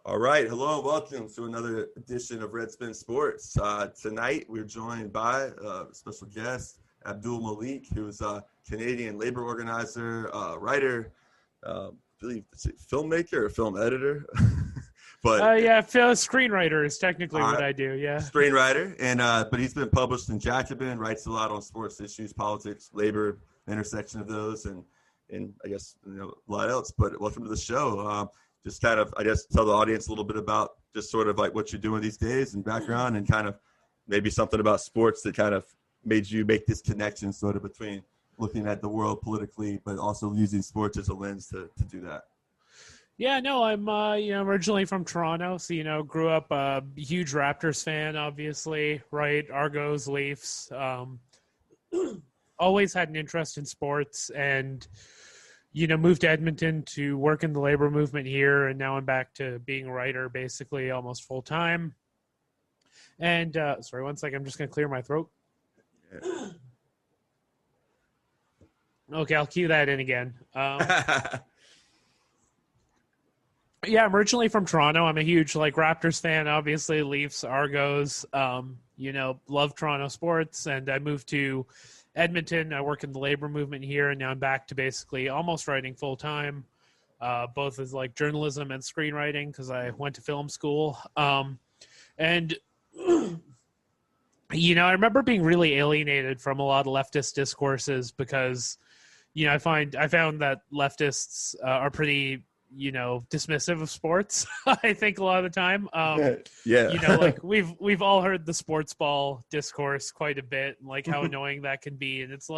All right. Hello and welcome to another edition of Red Spin Sports. Tonight, we're joined by a special guest, Abdul Malik, who's a Canadian labor organizer, writer, I believe it's a filmmaker or film editor. Screenwriter is technically what I do, yeah. Screenwriter, but he's been published in Jacobin, writes a lot on sports issues, politics, labor, intersection of those, and I guess a lot else. But welcome to the show. Just kind of, I guess, tell the audience a little bit about just sort of like what you're doing these days and background, and kind of maybe something about sports that kind of made you make this connection sort of between looking at the world politically, but also using sports as a lens to do that. Yeah, no, I'm originally from Toronto, so grew up a huge Raptors fan, obviously, right? Argos, Leafs. Always had an interest in sports, and moved to Edmonton to work in the labor movement here, and now I'm back to being a writer, basically almost full time. And sorry, one second, I'm just gonna clear my throat. Yeah. Okay, I'll cue that in again. Yeah, I'm originally from Toronto. I'm a huge Raptors fan, obviously, Leafs, Argos, love Toronto sports, and I moved to Edmonton. I work in the labor movement here, and now I'm back to basically almost writing full time, both as journalism and screenwriting, because I went to film school. And I remember being really alienated from a lot of leftist discourses because, I found that leftists are pretty dismissive of sports. I think a lot of the time. We've all heard the sports ball discourse quite a bit, and how annoying that can be. And it's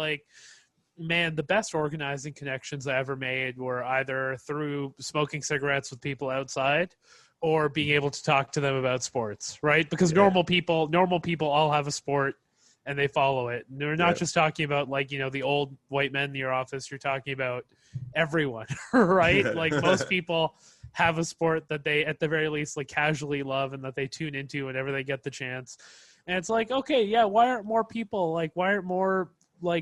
man, the best organizing connections I ever made were either through smoking cigarettes with people outside or being able to talk to them about sports, right? Because normal people all have a sport and they follow it. And they're not just talking about the old white men in your office. You're talking about everyone, right? Most people have a sport that they, at the very least, casually love and that they tune into whenever they get the chance. And it's okay, yeah, why aren't more people, why aren't more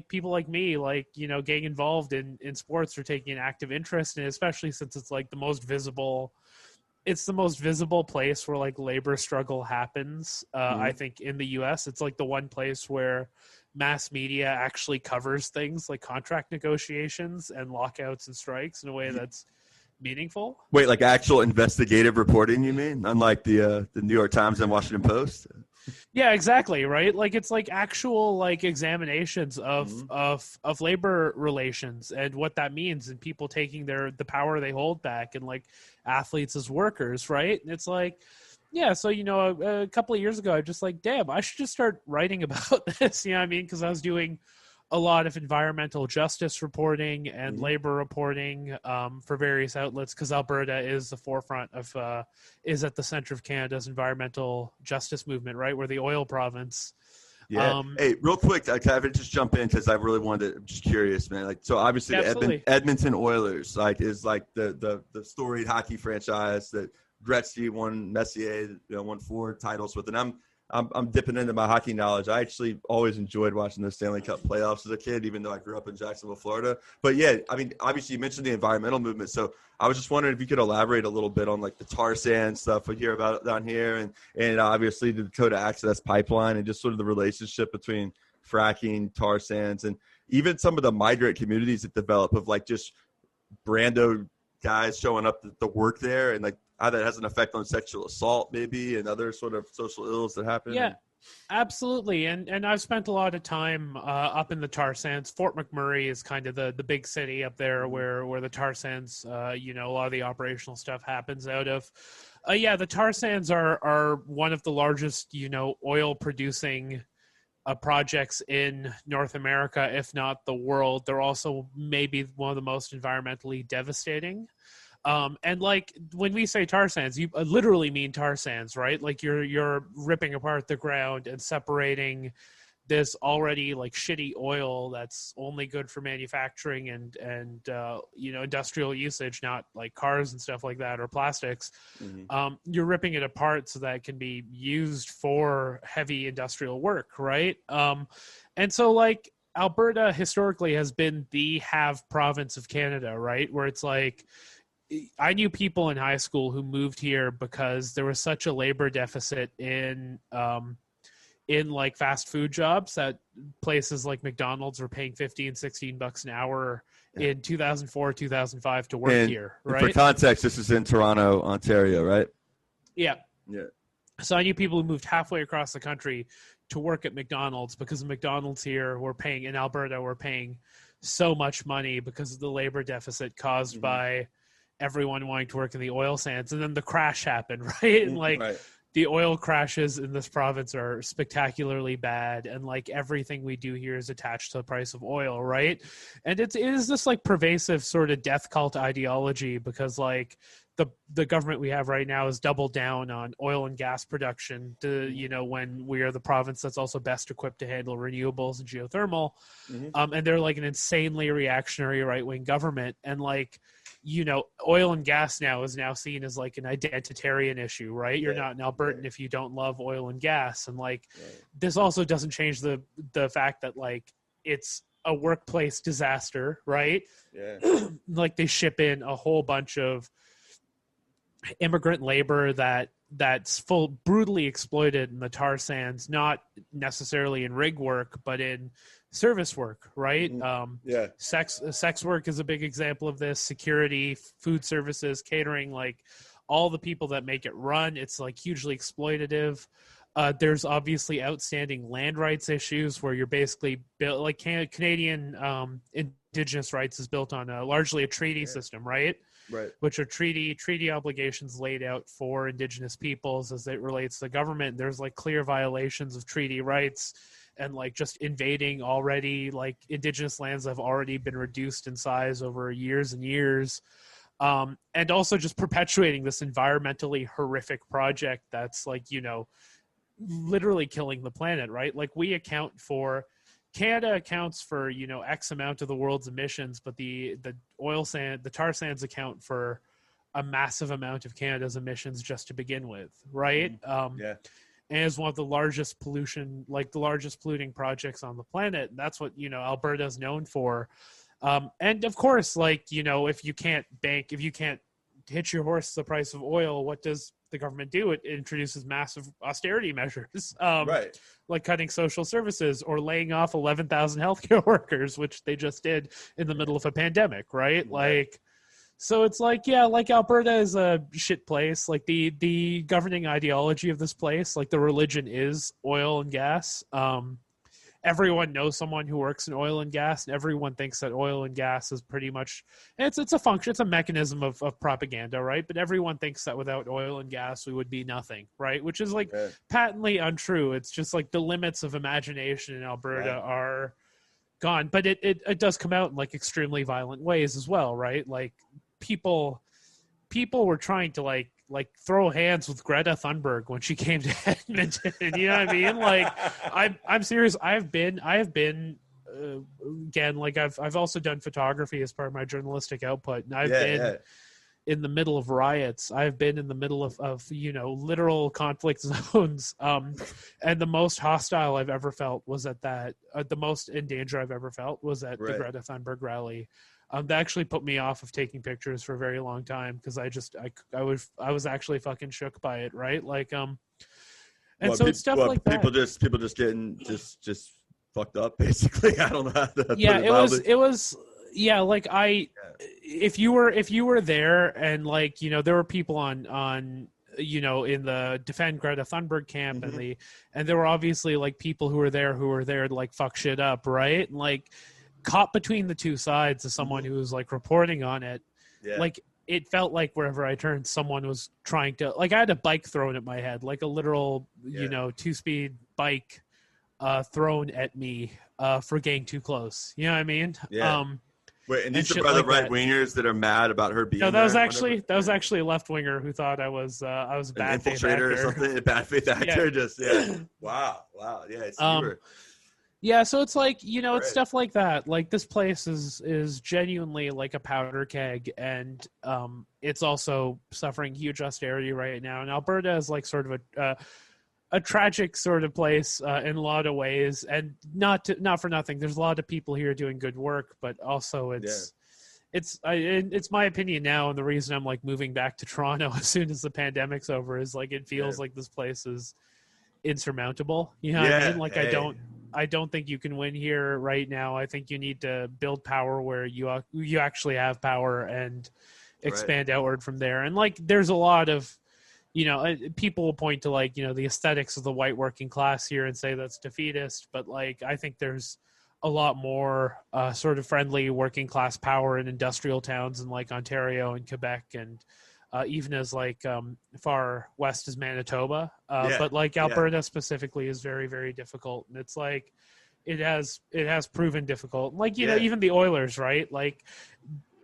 people like me, getting involved in sports or taking an active interest in it, especially since it's the most visible. It's the most visible place where labor struggle happens. I think in the U.S., it's the one place where mass media actually covers things like contract negotiations and lockouts and strikes in a way that's meaningful. Wait, actual investigative reporting, you mean? Unlike the New York Times and Washington Post? Yeah, exactly, right? It's actual examinations of labor relations and what that means, and people taking the power they hold back, and athletes as workers, right? And it's yeah, so a couple of years ago, I just damn, I should just start writing about this. You know what I mean? Because I was doing a lot of environmental justice reporting and labor reporting for various outlets, because Alberta is the forefront of is at the center of Canada's environmental justice movement, right? We're the oil province. Yeah. Hey, real quick, can I just jump in, because I really wanted to, I'm just curious, man. So obviously the Edmonton Oilers is the storied hockey franchise that Gretzky won, Messier won 4 titles with, and I'm dipping into my hockey knowledge. I actually always enjoyed watching the Stanley Cup playoffs as a kid, even though I grew up in Jacksonville, Florida. But yeah, I mean, obviously you mentioned the environmental movement. So I was just wondering if you could elaborate a little bit on the tar sand stuff we hear about down here, and obviously the Dakota Access Pipeline, and just sort of the relationship between fracking, tar sands, and even some of the migrant communities that develop of just Brando guys showing up to work there, and how that has an effect on sexual assault maybe and other sort of social ills that happen. Yeah, absolutely. And I've spent a lot of time up in the tar sands. Fort McMurray is kind of the big city up there where the tar sands, a lot of the operational stuff happens out of. The tar sands are one of the largest, oil producing projects in North America, if not the world. They're also maybe one of the most environmentally devastating. And when we say tar sands, you literally mean tar sands, right? You're ripping apart the ground and separating this already shitty oil that's only good for manufacturing and industrial usage, not cars and stuff like that, or plastics. You're ripping it apart so that it can be used for heavy industrial work, right? And so Alberta historically has been the have province of Canada, right? Where it's I knew people in high school who moved here because there was such a labor deficit in like fast food jobs that places like McDonald's were paying $15-16 an hour in 2004, 2005 to work here. Right. And for context, this is in Toronto, Ontario, right? Yeah. Yeah. So I knew people who moved halfway across the country to work at McDonald's because the McDonald's here were paying in Alberta were paying so much money because of the labor deficit caused by everyone wanting to work in the oil sands. And then the crash happened, right? And like the oil crashes in this province are spectacularly bad. And like everything we do here is attached to the price of oil, right? And it is this like pervasive sort of death cult ideology because like the government we have right now is doubled down on oil and gas production to, you know, when we are the province that's also best equipped to handle renewables and geothermal. And they're like an insanely reactionary right-wing government. And like, you know, oil and gas now is now seen as like an identitarian issue, right? You're not an Albertan if you don't love oil and gas. And like, this also doesn't change the fact that like it's a workplace disaster, right? Like they ship in a whole bunch of immigrant labor that's brutally exploited in the tar sands, not necessarily in rig work, but in service work, right? Sex work is a big example of this. Security, food services, catering, like all the people that make it run, it's like hugely exploitative. There's obviously outstanding land rights issues where you're basically built like Canadian Indigenous rights is built on largely a treaty system, right? Which are treaty obligations laid out for Indigenous peoples as it relates to the government. There's like clear violations of treaty rights and like just invading already like Indigenous lands that have already been reduced in size over years and years. And also just perpetuating this environmentally horrific project that's like, you know, literally killing the planet, right? Like Canada accounts for, you know, X amount of the world's emissions, but the tar sands account for a massive amount of Canada's emissions just to begin with, right? And is one of the largest polluting projects on the planet. And that's what, you know, Alberta is known for. And of course, like, you know, if you can't hitch your horse to the price of oil, what does the government do? It introduces massive austerity measures, like cutting social services or laying off 11,000 healthcare workers, which they just did in the middle of a pandemic, right? Like, so it's like, yeah, like Alberta is a shit place. Like the governing ideology of this place, like the religion is oil and gas. Everyone knows someone who works in oil and gas, and everyone thinks that oil and gas is pretty much it's a function, it's a mechanism of propaganda, right? But everyone thinks that without oil and gas we would be nothing, right? Which is like patently untrue. It's just like the limits of imagination in Alberta are gone. But it does come out in like extremely violent ways as well, right? Like people were trying to like throw hands with Greta Thunberg when she came to Edmonton. You know what I mean? Like, I'm serious. I have been again, like I've also done photography as part of my journalistic output, and I've been in the middle of riots. I've been in the middle of you know, literal conflict zones. And the most hostile I've ever felt was at that. The most in danger I've ever felt was at the Greta Thunberg rally. That actually put me off of taking pictures for a very long time because I was actually fucking shook by it, right? Like it's stuff like that. People just getting just fucked up, basically. I don't know how to put it was like if you were there and like, you know, there were people on you know, in the Defend Greta Thunberg camp and there were obviously like people who were there to like fuck shit up, right? And like caught between the two sides as someone who was like reporting on it, like it felt like wherever I turned, someone was trying to, like, I had a bike thrown at my head, like a literal, you know, 2-speed bike thrown at me for getting too close. You know what I mean? Wait, and these are brother like right-wingers that are mad about her being no, that was actually a left-winger who thought I was a bad faith actor. Or something, a bad faith actor. Just wow, yeah, so it's like, you know, it's stuff like that. Like this place is genuinely like a powder keg, and it's also suffering huge austerity right now. And Alberta is like sort of a tragic sort of place in a lot of ways, and not for nothing. There's a lot of people here doing good work, but also it's my opinion now, and the reason I'm like moving back to Toronto as soon as the pandemic's over is like it feels like this place is insurmountable. You know what I mean? Like I don't think you can win here right now. I think you need to build power where you actually have power and expand outward from there. And like there's a lot of, you know, people will point to like, you know, the aesthetics of the white working class here and say that's defeatist, but like I think there's a lot more sort of friendly working class power in industrial towns in like Ontario and Quebec and even as like far west as Manitoba. But like Alberta specifically is very, very difficult. And it's like it has proven difficult. Like, you know, even the Oilers, right? Like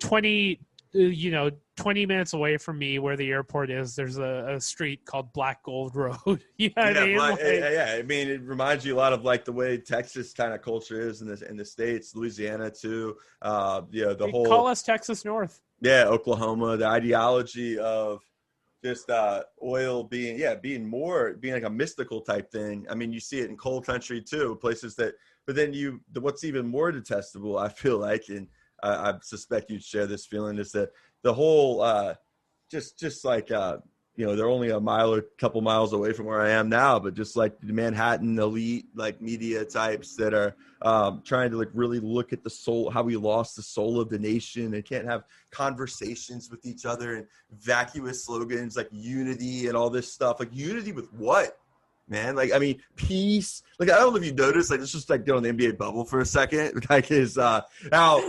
20 minutes away from me where the airport is, there's a street called Black Gold Road. You know what I mean? I mean, it reminds you a lot of like the way Texas kind of culture is in the States, Louisiana too. The whole call us Texas North. Yeah, Oklahoma, the ideology of just oil being like a mystical type thing. I mean, you see it in coal country too, places that, but then what's even more detestable, I feel like, and I suspect you'd share this feeling, is that the whole just like they're only a couple miles away from where I am now, but just like the Manhattan elite like media types that are trying to like really look at the soul, how we lost the soul of the nation and can't have conversations with each other, and vacuous slogans like unity and all this stuff. Like unity with what? Man, like, I mean, peace. Like, I don't know if you noticed, like, let's just like go in the NBA bubble for a second. Like, now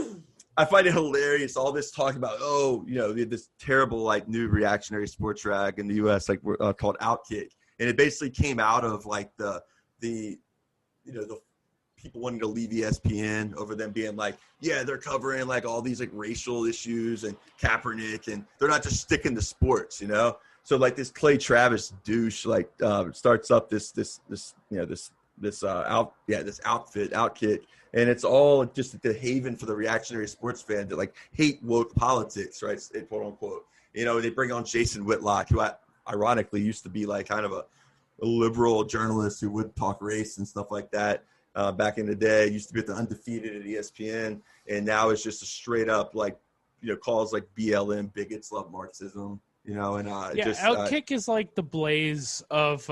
I find it hilarious, all this talk about, this terrible, like, new reactionary sports rag in the U.S., like, called Outkick. And it basically came out of, like, the people wanting to leave ESPN over them being like, yeah, they're covering, like, all these, like, racial issues and Kaepernick, and they're not just sticking to sports, you know? So, like, this Clay Travis douche, like, starts up this outfit, Outkick. And it's all just the haven for the reactionary sports fan that like hate woke politics, right? Quote unquote. You know, they bring on Jason Whitlock, who ironically used to be like kind of a liberal journalist who would talk race and stuff like that back in the day. Used to be at the Undefeated at ESPN, and now it's just a straight up like, calls like BLM bigots love Marxism. Outkick is like the Blaze of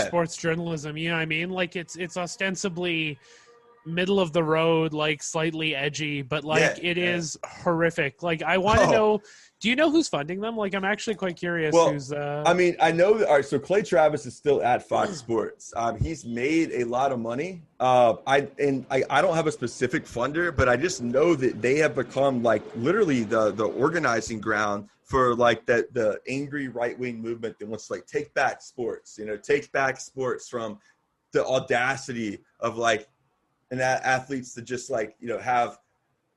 sports journalism. You know what I mean? Like it's ostensibly middle of the road, like slightly edgy, but like it is horrific. Like I want to know, do you know who's funding them? Like I'm actually quite curious. Who's I mean, I know all right, so Clay Travis is still at Fox Sports. He's made a lot of money. I don't have a specific funder, but I just know that they have become like literally the organizing ground for like the angry right-wing movement that wants to like take back sports, take back sports from the audacity of like and athletes to just like, have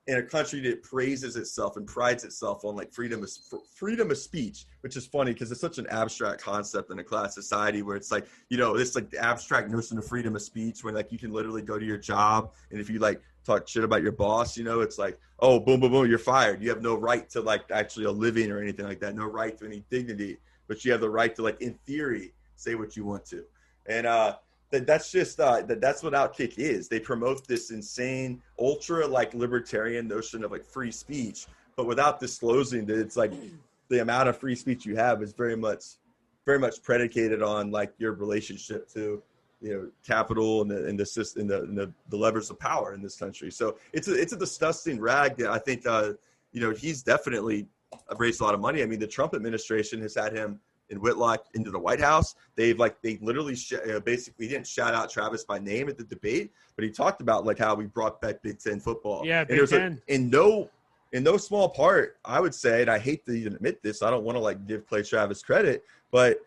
in a country that praises itself and prides itself on like freedom of speech, which is funny because it's such an abstract concept in a class society where it's like, this like the abstract notion of freedom of speech when like you can literally go to your job and if you like talk shit about your boss, it's like, oh, boom, boom, boom, you're fired. You have no right to like actually a living or anything like that. No right to any dignity, but you have the right to like, in theory, say what you want to. And, that's just that's what Outkick is. They promote this insane, ultra like libertarian notion of like free speech, but without disclosing that it's like the amount of free speech you have is very much predicated on like your relationship to capital and the levers of power in this country. So it's a disgusting rag that I think he's definitely raised a lot of money. I mean, the Trump administration has had him and Whitlock into the White House. They literally basically didn't shout out Travis by name at the debate, but he talked about like how we brought back Big Ten football. Yeah, Big Ten. In no small part, I would say, and I hate to even admit this, I don't want to like give Clay Travis credit, but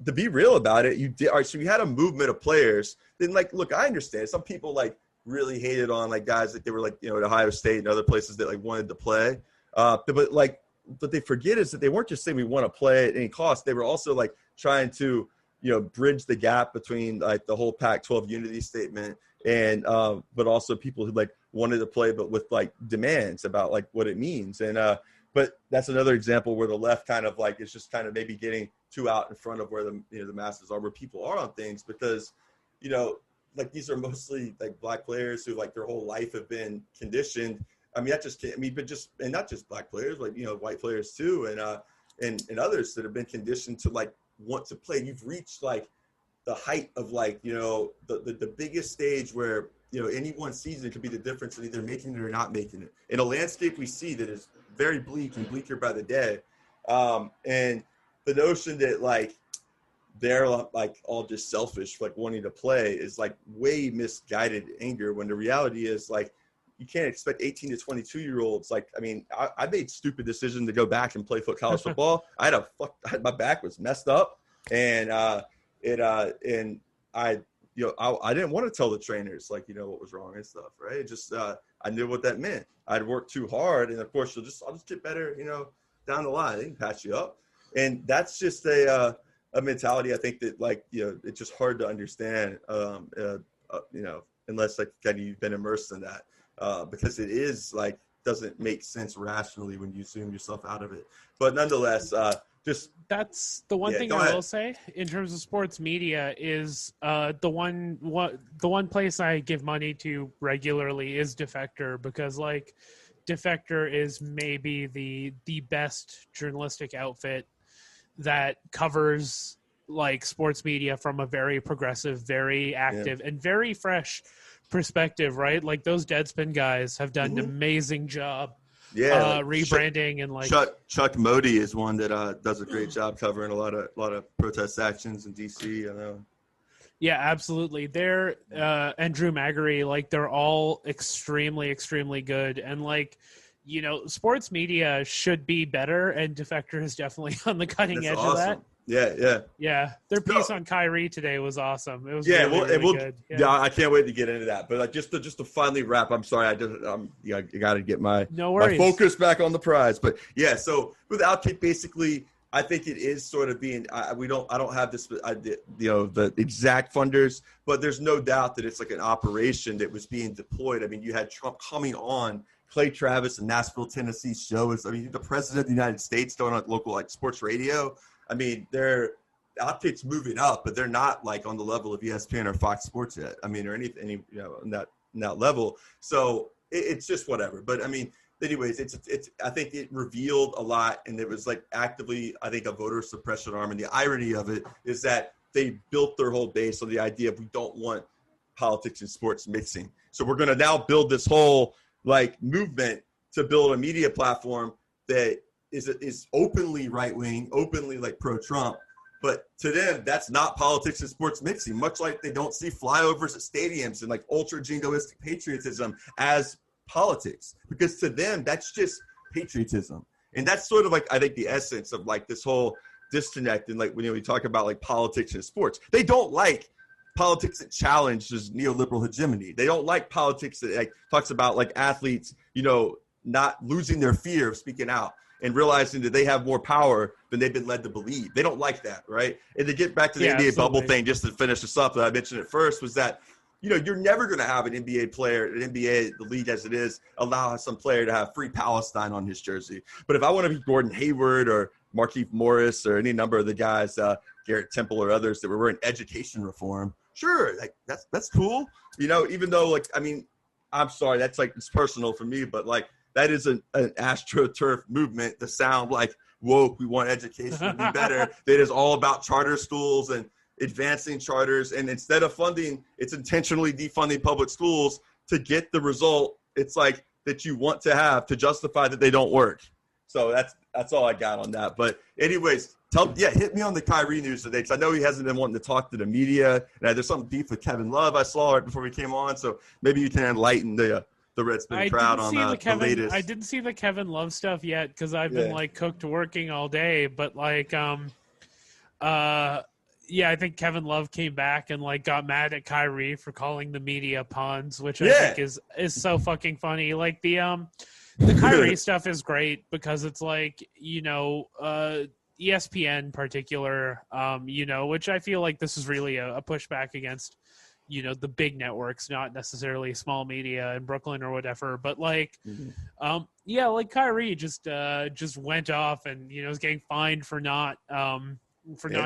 to be real about it, you did. All right, so you had a movement of players. Then like, look, I understand some people like really hated on like guys that they were like at Ohio State and other places that like wanted to play, but like. What they forget is that they weren't just saying we want to play at any cost. They were also like trying to, bridge the gap between like the whole Pac-12 unity statement and, but also people who like wanted to play, but with like demands about like what it means. And, but that's another example where the left kind of like, is just kind of maybe getting too out in front of where the masses are, where people are on things because, like these are mostly like black players who like their whole life have been conditioned I mean, but not just black players, like, white players too. And others that have been conditioned to like want to play. You've reached like the height of like, the biggest stage where, any one season could be the difference in either making it or not making it. In a landscape we see that is very bleak and bleaker by the day. And the notion that like they're like all just selfish, like wanting to play is like way misguided anger, when the reality is like, you can't expect 18 to 22-year-olds. Like, I mean, I made stupid decision to go back and play college football. My back was messed up, and I didn't want to tell the trainers like, what was wrong and stuff. Right. It just, I knew what that meant. I'd worked too hard. And of course I'll just get better, down the line. They can patch you up. And that's just a mentality. I think that like, it's just hard to understand, unless like you've been immersed in that. Because it is like, doesn't make sense rationally when you zoom yourself out of it. But nonetheless, that's the one thing I will say in terms of sports media is the one place I give money to regularly is Defector, because like Defector is maybe the best journalistic outfit that covers like sports media from a very progressive, very active, and very fresh perspective, right? Like those Deadspin guys have done an amazing job rebranding and like Chuck Modi is one that does a great job covering a lot of protest actions in DC. I know. Yeah, absolutely. They're and Drew Magary, like they're all extremely, extremely good. And like, sports media should be better, and Defector is definitely on the cutting edge of that. Yeah. Their piece on Kyrie today was awesome. It was really good. Yeah, I can't wait to get into that. But like, just to finally wrap, I'm sorry, I got to get my focus back on the prize. But yeah, so with AUPE, basically, I think it is sort of being. I don't have this, the exact funders, but there's no doubt that it's like an operation that was being deployed. I mean, you had Trump coming on Clay Travis in Nashville, Tennessee show. The president of the United States going on local like sports radio. I mean, AUPE's moving up, but they're not like on the level of ESPN or Fox Sports yet. I mean, or any in that level. So it's just whatever. But I mean, anyways, it's I think it revealed a lot, and it was like actively, I think, a voter suppression arm. And the irony of it is that they built their whole base on the idea of we don't want politics and sports mixing. So we're going to now build this whole like movement to build a media platform that is openly right-wing, openly like pro-Trump, but to them, that's not politics and sports mixing, much like they don't see flyovers at stadiums and like ultra-jingoistic patriotism as politics, because to them, that's just patriotism. And that's sort of like, I think, the essence of like this whole disconnect. And like, when we talk about like politics and sports, they don't like politics that challenges neoliberal hegemony. They don't like politics that like talks about like athletes, not losing their fear of speaking out and realizing that they have more power than they've been led to believe. They don't like that, right? And to get back to the NBA bubble thing, just to finish this up, that I mentioned it first, was that, you're never going to have an NBA player, the league as it is, allow some player to have Free Palestine on his jersey. But if I want to be Gordon Hayward or Markieff Morris or any number of the guys, Garrett Temple or others that were wearing education reform, sure, like that's cool. Even though, like, I mean, I'm sorry, that's like, it's personal for me, but like, that is an AstroTurf movement to sound like woke. We want education to be better. That is all about charter schools and advancing charters. And instead of funding, it's intentionally defunding public schools to get the result it's like that you want to have to justify that they don't work. So that's all I got on that. But anyways, hit me on the Kyrie news today, because I know he hasn't been wanting to talk to the media. And there's something beef with Kevin Love I saw right before we came on. So maybe you can enlighten the Redspin crowd on the latest. I didn't see the Kevin Love stuff yet, because I've been like cooked working all day. But like, I think Kevin Love came back and like got mad at Kyrie for calling the media pawns, which I think is so fucking funny. Like the Kyrie stuff is great because it's like, ESPN in particular, which I feel like this is really a pushback against, the big networks, not necessarily small media in Brooklyn or whatever. But like, like Kyrie just went off and, is getting fined for not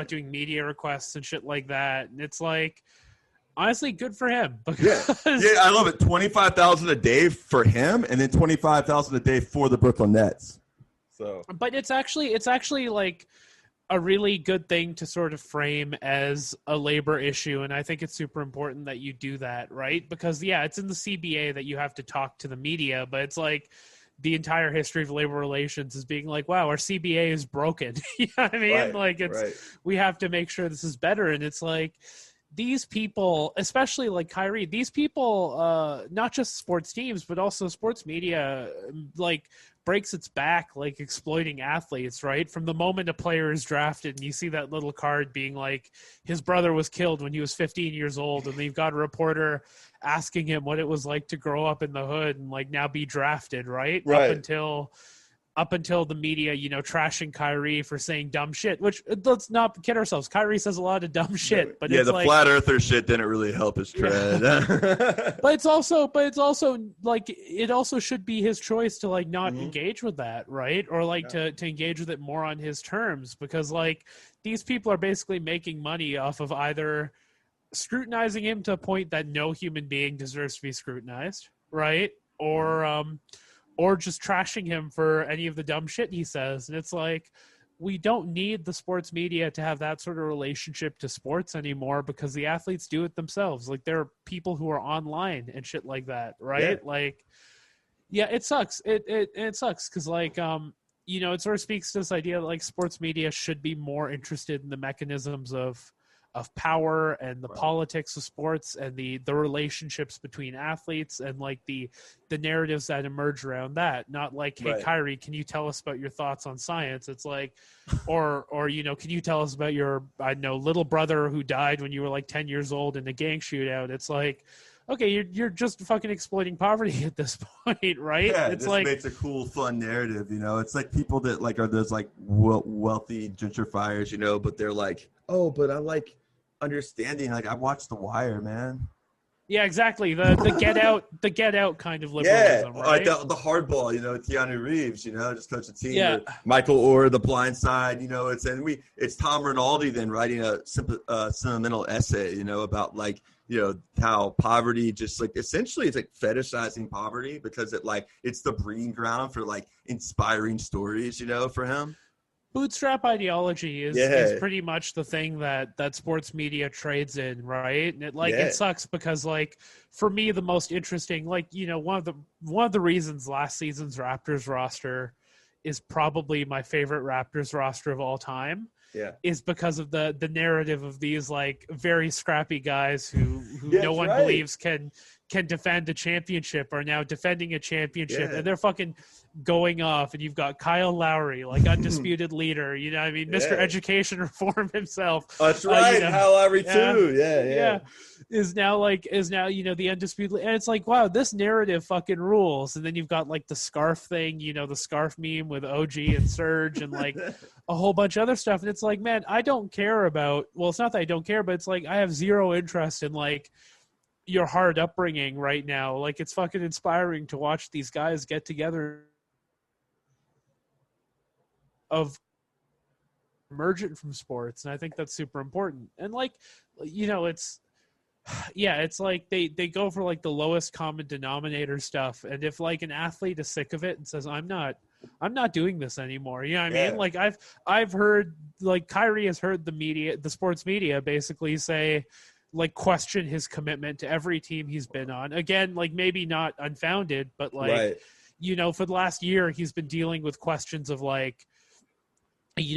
doing media requests and shit like that. And it's like, Honestly, good for him. Because I love it. $25,000 a day for him, and then $25,000 a day for the Brooklyn Nets. So, but it's actually like a really good thing to sort of frame as a labor issue, and I think it's super important that you do that, right? Because it's in the CBA that you have to talk to the media, but it's like the entire history of labor relations is being like, wow, our CBA is broken. You know what I mean? Right, we have to make sure this is better, and it's like these people, especially like Kyrie, these people, not just sports teams, but also sports media, like breaks its back, like exploiting athletes, right? From the moment a player is drafted and you see that little card being like, his brother was killed when he was 15 years old. And you've got a reporter asking him what it was like to grow up in the hood and like now be drafted, right? Up until the media, trashing Kyrie for saying dumb shit, which let's not kid ourselves. Kyrie says a lot of dumb shit, but it's the like, flat earther shit didn't really help his trend. But it's also like, it also should be his choice to like not engage with that, right? Or like to engage with it more on his terms, because like these people are basically making money off of either scrutinizing him to a point that no human being deserves to be scrutinized, right? Or just trashing him for any of the dumb shit he says. And it's like, we don't need the sports media to have that sort of relationship to sports anymore, because the athletes do it themselves. Like, there are people who are online and shit like that, right? Yeah. Like, it sucks. It sucks because, like, it sort of speaks to this idea that, like, sports media should be more interested in the mechanisms of power and the politics of sports and the relationships between athletes and like the narratives that emerge around that. Not like, hey, Kyrie, can you tell us about your thoughts on science? It's like, or can you tell us about your, little brother who died when you were like 10 years old in a gang shootout? It's like, okay, you're just fucking exploiting poverty at this point, right? Yeah, it's this like, makes a cool, fun narrative. It's like people that like are those like wealthy gentrifiers, but they're like, oh, but I like understanding. Like, I watched The Wire, man. Yeah, exactly. The get out kind of liberalism, right? The hardball, Keanu Reeves, just coach a team. Yeah. Michael Orr, The Blind Side, it's Tom Rinaldi then writing a sentimental essay, about like, how poverty just like essentially it's like fetishizing poverty because it's the breeding ground for like inspiring stories, for him. Bootstrap ideology is pretty much the thing that sports media trades in, right? And it sucks because, like, for me, the most interesting, like, one of the reasons last season's Raptors roster is probably my favorite Raptors roster of all time. Yeah, is because of the narrative of these like very scrappy guys who no one believes can defend a championship are now defending a championship, and they're fucking going off. And you've got Kyle Lowry, like undisputed leader, Mr. Education Reform himself. That's right, Kyle Lowry too. Yeah. Is now the undisputed, and it's like, wow, this narrative fucking rules. And then you've got like the scarf thing, the scarf meme with OG and Serge and like a whole bunch of other stuff. And it's like, man, I don't care about, well, it's not that I don't care, but it's like I have zero interest in like your hard upbringing right now. Like, it's fucking inspiring to watch these guys get together of emergent from sports, and I think that's super important. And like, it's like they go for like the lowest common denominator stuff. And if like an athlete is sick of it and says, I'm not doing this anymore, you know what I mean? Like, I've heard, like, Kyrie has heard the sports media basically say, like, question his commitment to every team he's been on. Again, like, maybe not unfounded, but like, for the last year, he's been dealing with questions of like,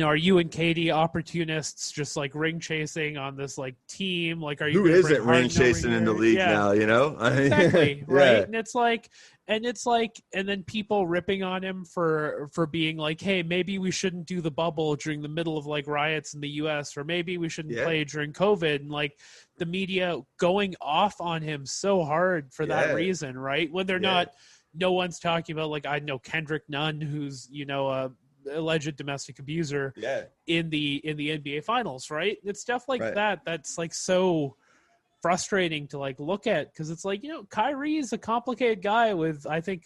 are you and Katie opportunists just like ring chasing on this like team? Like, are you who isn't ring chasing in the league now? Exactly, right? And it's like, and then people ripping on him for being like, hey, maybe we shouldn't do the bubble during the middle of like riots in the US, or maybe we shouldn't play during COVID, and like the media going off on him so hard for that reason, right? When they're not, no one's talking about, like, I know Kendrick Nunn, who's a alleged domestic abuser in the NBA finals, right? It's stuff like that's like so frustrating to like look at, because it's like, Kyrie is a complicated guy with, I think,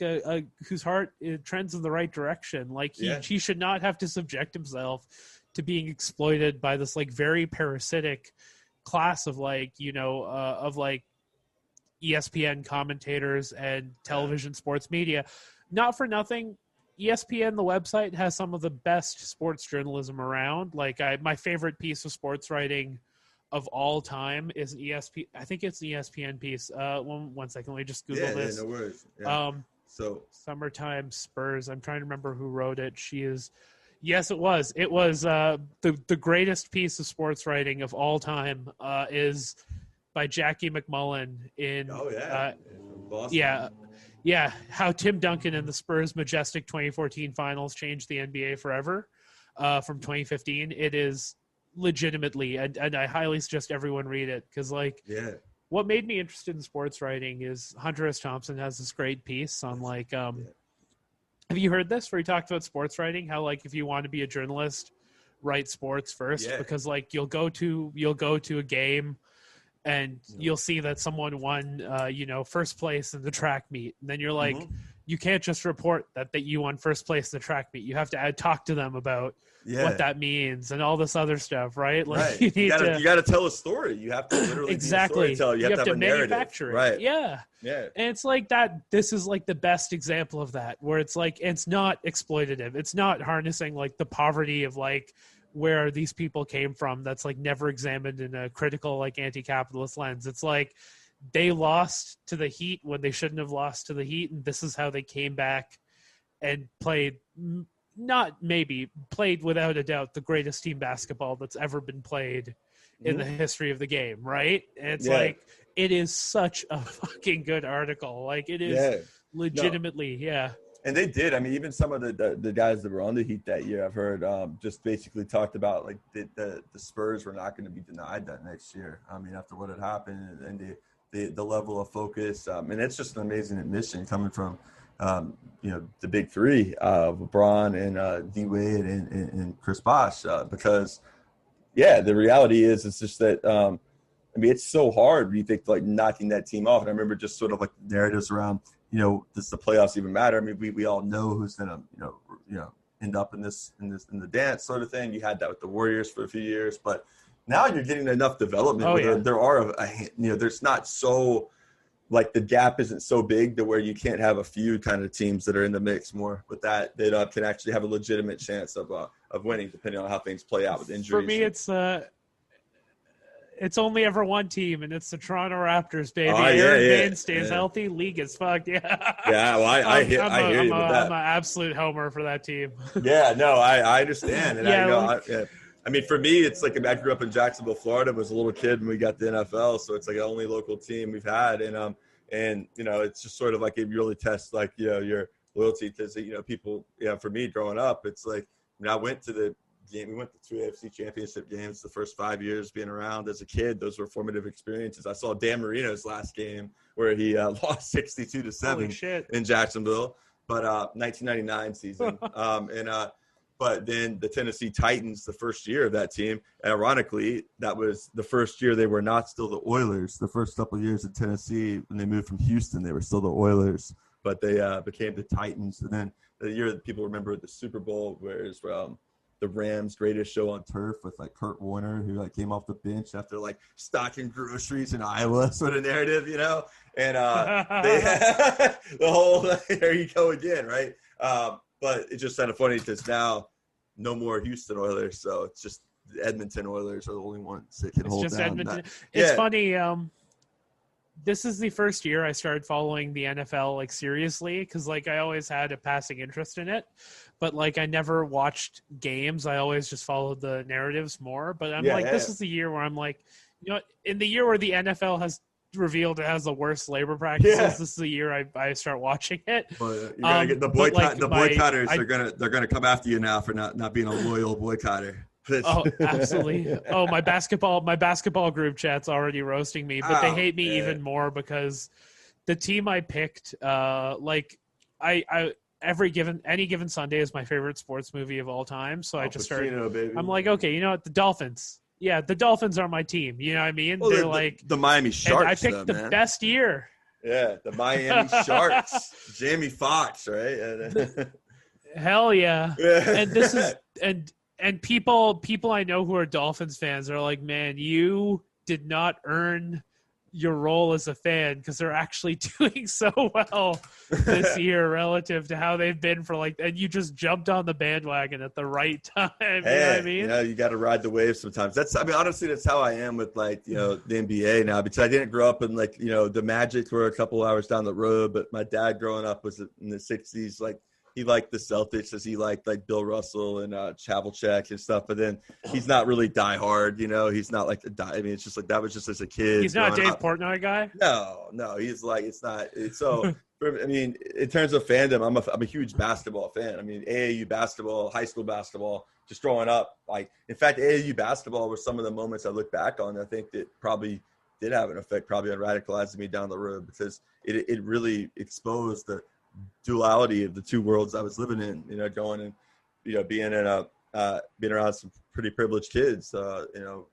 whose heart trends in the right direction. Like, he should not have to subject himself to being exploited by this like very parasitic class of like, of like ESPN commentators and television sports media. Not for nothing, ESPN, the website, has some of the best sports journalism around. Like my favorite piece of sports writing of all time is an ESPN. I think it's an ESPN piece. One second, let me just Google this. Yeah, no worries. Yeah. So Summertime Spurs. I'm trying to remember who wrote it. Yes, it was. It was the greatest piece of sports writing of all time is by Jackie McMullen in Boston. How Tim Duncan and the Spurs' majestic 2014 finals changed the NBA forever from 2015. It is legitimately, and I highly suggest everyone read it, because what made me interested in sports writing is Hunter S. Thompson has this great piece on like have you heard this, where he talked about sports writing, how like if you want to be a journalist, write sports first, because like you'll go to a game and you'll see that someone won first place in the track meet, and then you're like, you can't just report that you won first place in the track meet. You have to talk to them about what that means and all this other stuff, right? Like you got to tell a story. You have to literally exactly. Be a storyteller. You have to have a manufacture narrative. It. Right. Yeah. And it's like that. This is like the best example of that, where it's like, it's not exploitative. It's not harnessing like the poverty of like where these people came from. That's like never examined in a critical, like anti-capitalist lens. It's like they lost to the Heat when they shouldn't have lost to the Heat. And this is how they came back and played without a doubt the greatest team basketball that's ever been played in the history of the game, right? And it's like, it is such a fucking good article. Like it is legitimately, And they did. I mean, even some of the guys that were on the Heat that year, I've heard just basically talked about like the Spurs were not going to be denied that next year. I mean, after what had happened and the level of focus, and it's just an amazing admission coming from the big three, LeBron and D Wade and Chris Bosh, because the reality is it's just that I mean, it's so hard when you think like knocking that team off. And I remember just sort of like narratives around, does the playoffs even matter? I mean, we all know who's gonna end up in the dance sort of thing. You had that with the Warriors for a few years, but now you're getting enough development. There are there's not so like the gap isn't so big to where you can't have a few kind of teams that are in the mix more with that can actually have a legitimate chance of winning, depending on how things play out with injuries. For me, it's only ever one team, and it's the Toronto Raptors, baby. Aaron Baines stays healthy, league is fucked. Well, I hear you with that. I'm an absolute homer for that team. I understand. And I mean, for me, it's like I grew up in Jacksonville, Florida. I was a little kid when we got the NFL, so it's like the only local team we've had, and it's just sort of like it really tests like your loyalty to people. For me growing up, it's like I went to the game. We went to 2 AFC championship games the first 5 years being around as a kid. Those were formative experiences. I saw Dan Marino's last game where he lost 62-7 in Jacksonville, but 1999 season. But then the Tennessee Titans, the first year of that team, ironically, that was the first year they were not still the Oilers. The first couple of years in Tennessee, when they moved from Houston, they were still the Oilers, but they became the Titans. And then the year that people remember the Super Bowl, where it's the Rams' greatest show on turf with like Kurt Warner, who like came off the bench after like stocking groceries in Iowa, sort of narrative, and they the whole there you go again, right? But it's just kind of funny because now no more Houston Oilers, so it's just the Edmonton Oilers are the only ones that can hold down. Edmonton. It's funny. This is the first year I started following the NFL like seriously, because like I always had a passing interest in it, but like I never watched games. I always just followed the narratives more. But I'm this is the year where I'm like, in the year where the NFL has revealed it has the worst labor practices, this is the year I start watching it. But you gotta get the boycott. The boycotters they're gonna come after you now for not being a loyal boycotter. Oh, absolutely. Oh, my basketball group chat's already roasting me, but they hate me even more because the team I picked, any given Sunday is my favorite sports movie of all time. So I just started. Baby. I'm like, okay, you know what? The Dolphins. Yeah, the Dolphins are my team. You know what I mean? Well, they're like the Miami Sharks. I picked the best year. Yeah, the Miami Sharks. Jamie Foxx, right? Hell yeah. And this is and people I know who are Dolphins fans are like, man, you did not earn your role as a fan, because they're actually doing so well this year relative to how they've been for like, and you just jumped on the bandwagon at the right time. Hey, you know what I mean? You got to ride the wave sometimes. Honestly, that's how I am with like, the NBA now, because I didn't grow up in like, the Magic were a couple hours down the road, but my dad growing up was in the 60s. Like, he liked the Celtics as he liked like Bill Russell and Havlicek and stuff. But then he's not really diehard, he's not like it's just like that was just as a kid. He's not a Dave Portnoy guy? No. He's like, it's not. So, I mean, in terms of fandom, I'm a huge basketball fan. I mean, AAU basketball, high school basketball, just growing up. Like, in fact, AAU basketball were some of the moments I look back on. I think that probably did have an effect probably on radicalizing me down the road, because it really exposed the duality of the two worlds I was living in, going and, being around some pretty privileged kids, at a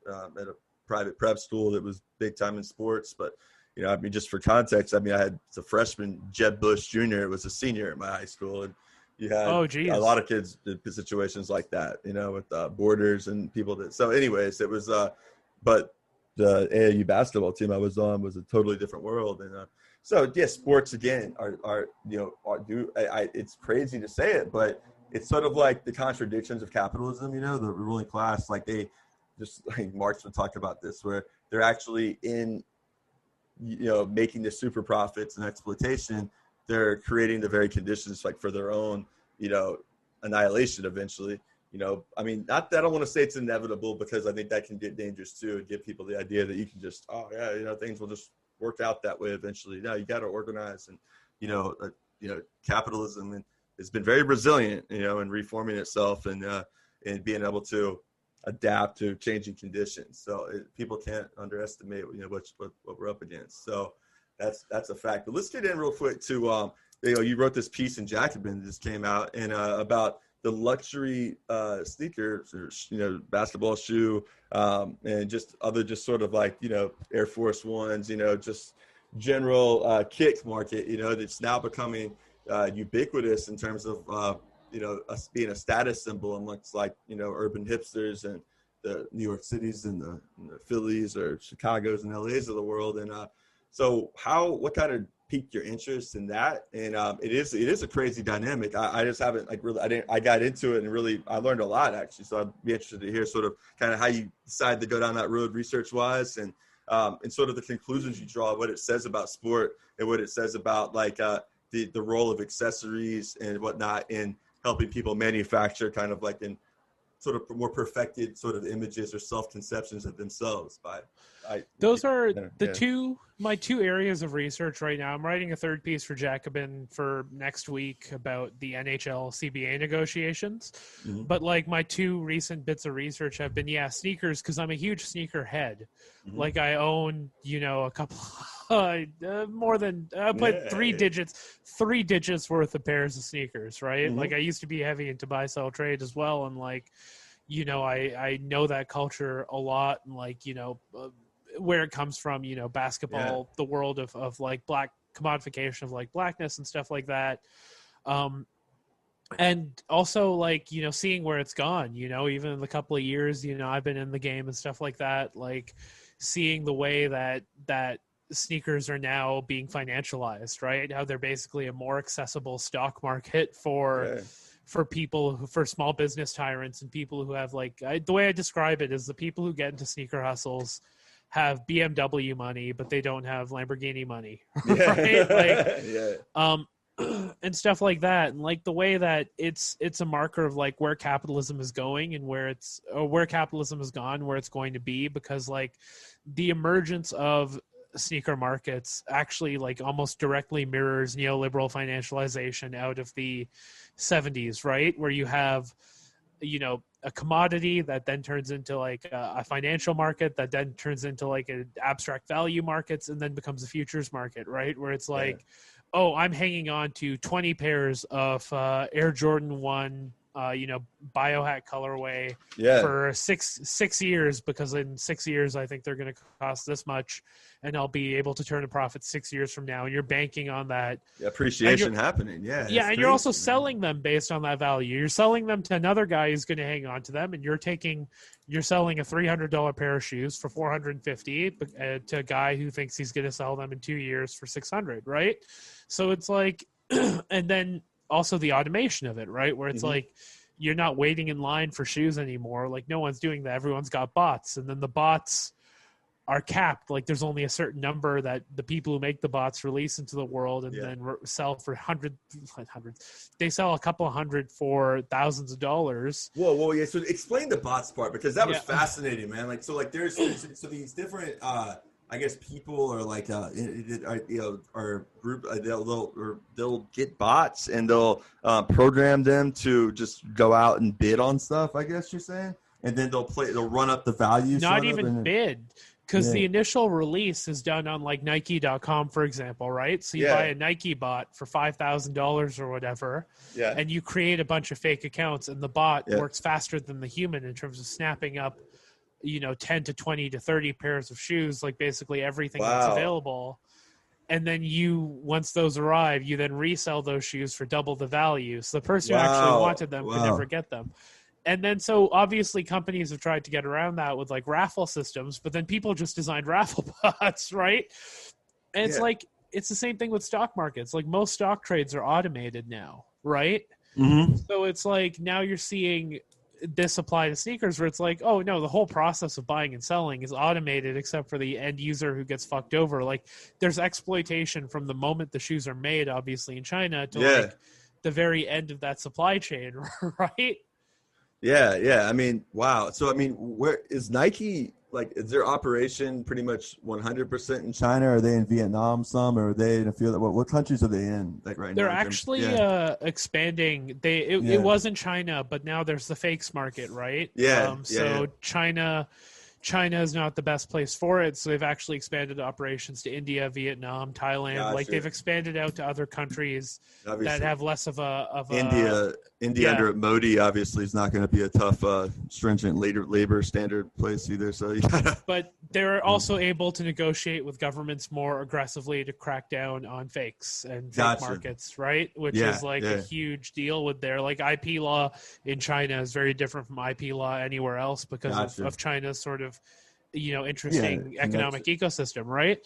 private prep school that was big time in sports. But, just for context, I had a freshman, Jeb Bush Jr. was a senior at my high school. And you had a lot of kids in situations like that, with borders and people that, so anyways, it was, but the AAU basketball team I was on was a totally different world. And, so yeah, sports again it's crazy to say it, but it's sort of like the contradictions of capitalism. The ruling class, like they just like Marx would talk about this, where they're actually in, making the super profits and exploitation. They're creating the very conditions like for their own, annihilation eventually. Not that I don't want to say it's inevitable, because I think that can get dangerous too, and give people the idea that you can just, things will just work out that way eventually. No, you got to organize, and capitalism has been very resilient, in reforming itself and being able to adapt to changing conditions. So people can't underestimate what we're up against. So that's a fact. But let's get in real quick to you wrote this piece in Jacobin that just came out, and about the luxury sneakers, or basketball shoe, and just other just sort of like Air Force Ones, just general kick market, that's now becoming ubiquitous in terms of us being a status symbol amongst like urban hipsters and the New York Cities and the Phillies or Chicago's and LA's of the world. And so what kind of piqued your interest in that? And it is a crazy dynamic. I just haven't I got into it and really I learned a lot actually. So I'd be interested to hear sort of kind of how you decided to go down that road research wise, and sort of the conclusions you draw, what it says about sport and what it says about like the role of accessories and whatnot in helping people manufacture kind of like in sort of more perfected sort of images or self-conceptions of themselves. Those are my two areas of research right now. I'm writing a third piece for Jacobin for next week about the NHL CBA negotiations. Mm-hmm. But like my two recent bits of research have been, sneakers, because I'm a huge sneaker head. Mm-hmm. Like I own, a couple, more than, but three digits worth of pairs of sneakers, right? Mm-hmm. Like I used to be heavy into buy, sell, trade as well. And like, I know that culture a lot, and like, where it comes from, basketball, the world of like black commodification of like blackness and stuff like that. And also like, seeing where it's gone, even in the couple of years, I've been in the game and stuff like that, like seeing the way that sneakers are now being financialized, right? How they're basically a more accessible stock market for people for small business tyrants and people who have like, the way I describe it is the people who get into sneaker hustles have BMW money, but they don't have Lamborghini money, right? And stuff like that. And like the way that it's a marker of like where capitalism is going and where capitalism has gone, where it's going to be, because like the emergence of sneaker markets actually like almost directly mirrors neoliberal financialization out of the 70s, right? Where you have, a commodity that then turns into like a financial market that then turns into like an abstract value markets and then becomes a futures market, right? Where it's like, oh, I'm hanging on to 20 pairs of Air Jordan 1 biohack colorway for six years, because in 6 years I think they're going to cost this much, and I'll be able to turn a profit 6 years from now. And you're banking on that appreciation happening. And you're also selling them based on that value. You're selling them to another guy who's going to hang on to them, and you're selling a $300 pair of shoes for $450 to a guy who thinks he's going to sell them in 2 years for $600, right? So it's like, and then also the automation of it, right? Where it's like, you're not waiting in line for shoes anymore. Like, no one's doing that. Everyone's got bots, and then the bots are capped. Like, there's only a certain number that the people who make the bots release into the world, and then sell for hundreds. They sell a couple of hundred for thousands of dollars. Whoa, yeah. So explain the bots part, because that was fascinating, man. Like, so like there's so these different I guess people or like or group they'll get bots and they'll program them to just go out and bid on stuff, I guess you're saying, and then they'll run up the value. Not even bid, because the initial release is done on like Nike.com, for example, right? So you buy a Nike bot for $5,000 or whatever, and you create a bunch of fake accounts, and the bot works faster than the human in terms of snapping up 10 to 20 to 30 pairs of shoes, like basically everything that's available. And then once those arrive, you then resell those shoes for double the value. So the person who actually wanted them could never get them. And then, so obviously companies have tried to get around that with like raffle systems, but then people just designed raffle bots, right? And it's like, it's the same thing with stock markets. Like, most stock trades are automated now, right? So it's like, now you're seeing this apply to sneakers, where it's like, oh no, the whole process of buying and selling is automated except for the end user who gets fucked over. Like, there's exploitation from the moment the shoes are made, obviously in China, to like the very end of that supply chain, right? I mean, wow. So I mean, where is Nike? Like, is their operation pretty much 100% in China? Are they in Vietnam some, or are they in a few? What countries are they in, like, right now? They're actually expanding. It was in China, but now there's the fakes market, right? China is not the best place for it, so they've actually expanded operations to India, Vietnam, Thailand. Like, they've expanded out to other countries that have less of a India under Modi obviously is not going to be a tough, stringent labor standard place either. So, but they're also able to negotiate with governments more aggressively to crack down on fakes and fake markets, right? Which is like a huge deal with their, like, IP law in China is very different from IP law anywhere else because of China's sort of, interesting economic ecosystem, right?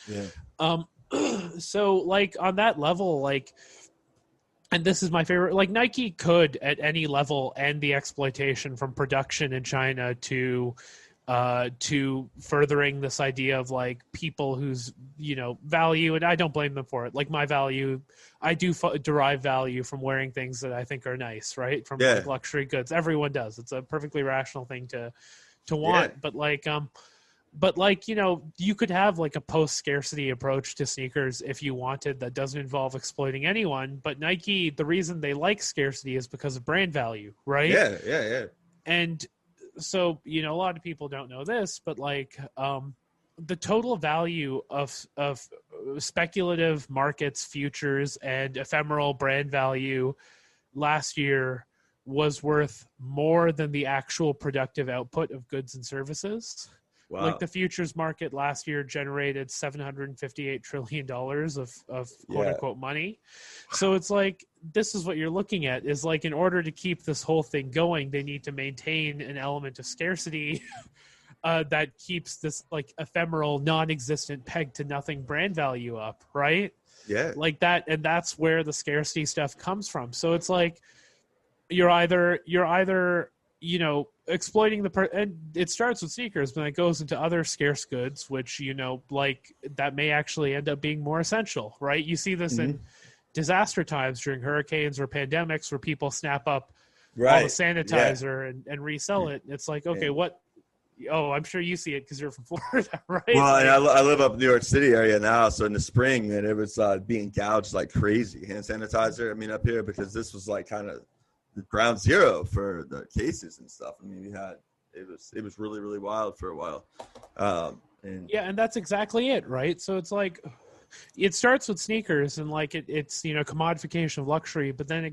So, like, on that level, like, and this is my favorite, like, Nike could at any level end the exploitation from production in China to furthering this idea of like people whose value, and I don't blame them for it. Like, my value, I do derive value from wearing things that I think are nice, right? From like luxury goods. Everyone does. It's a perfectly rational thing to want. But like, you could have like a post-scarcity approach to sneakers if you wanted, that doesn't involve exploiting anyone. But Nike, the reason they like scarcity is because of brand value, right? Yeah. And so, a lot of people don't know this, but like, the total value of speculative markets, futures, and ephemeral brand value last year was worth more than the actual productive output of goods and services. Wow. Like, the futures market last year generated $758 trillion of quote unquote money. So it's like, this is what you're looking at, is like, in order to keep this whole thing going, they need to maintain an element of scarcity that keeps this like ephemeral, non-existent, peg to nothing brand value up, right? Yeah. Like that. And that's where the scarcity stuff comes from. So it's like, you're either exploiting and it starts with sneakers, but it goes into other scarce goods, which, like, that may actually end up being more essential, right? You see this in disaster times during hurricanes or pandemics, where people snap up all the sanitizer and resell it. It's like, okay, what? Oh, I'm sure you see it because you're from Florida, right? Well, and I live up in the New York City area now, so in the spring, man, it was being gouged like crazy. Hand sanitizer, I mean, up here, because this was like kind of the ground zero for the cases and stuff. I mean, it was really, really wild for a while. And that's exactly it, right? So it's like, it starts with sneakers and like it's commodification of luxury, but then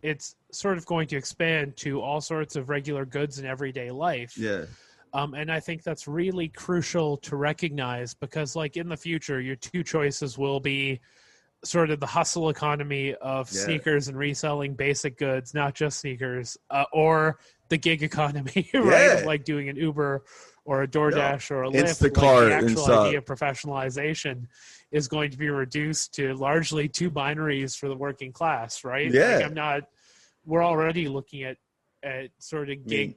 it's sort of going to expand to all sorts of regular goods in everyday life. Yeah. And I think that's really crucial to recognize, because like in the future, your two choices will be sort of the hustle economy of sneakers and reselling basic goods, not just sneakers, or the gig economy, right? Of like doing an Uber or a DoorDash or a Lyft. Instacart, like the actual idea of professionalization is going to be reduced to largely two binaries for the working class, right? Yeah. Like we're already looking at sort of gig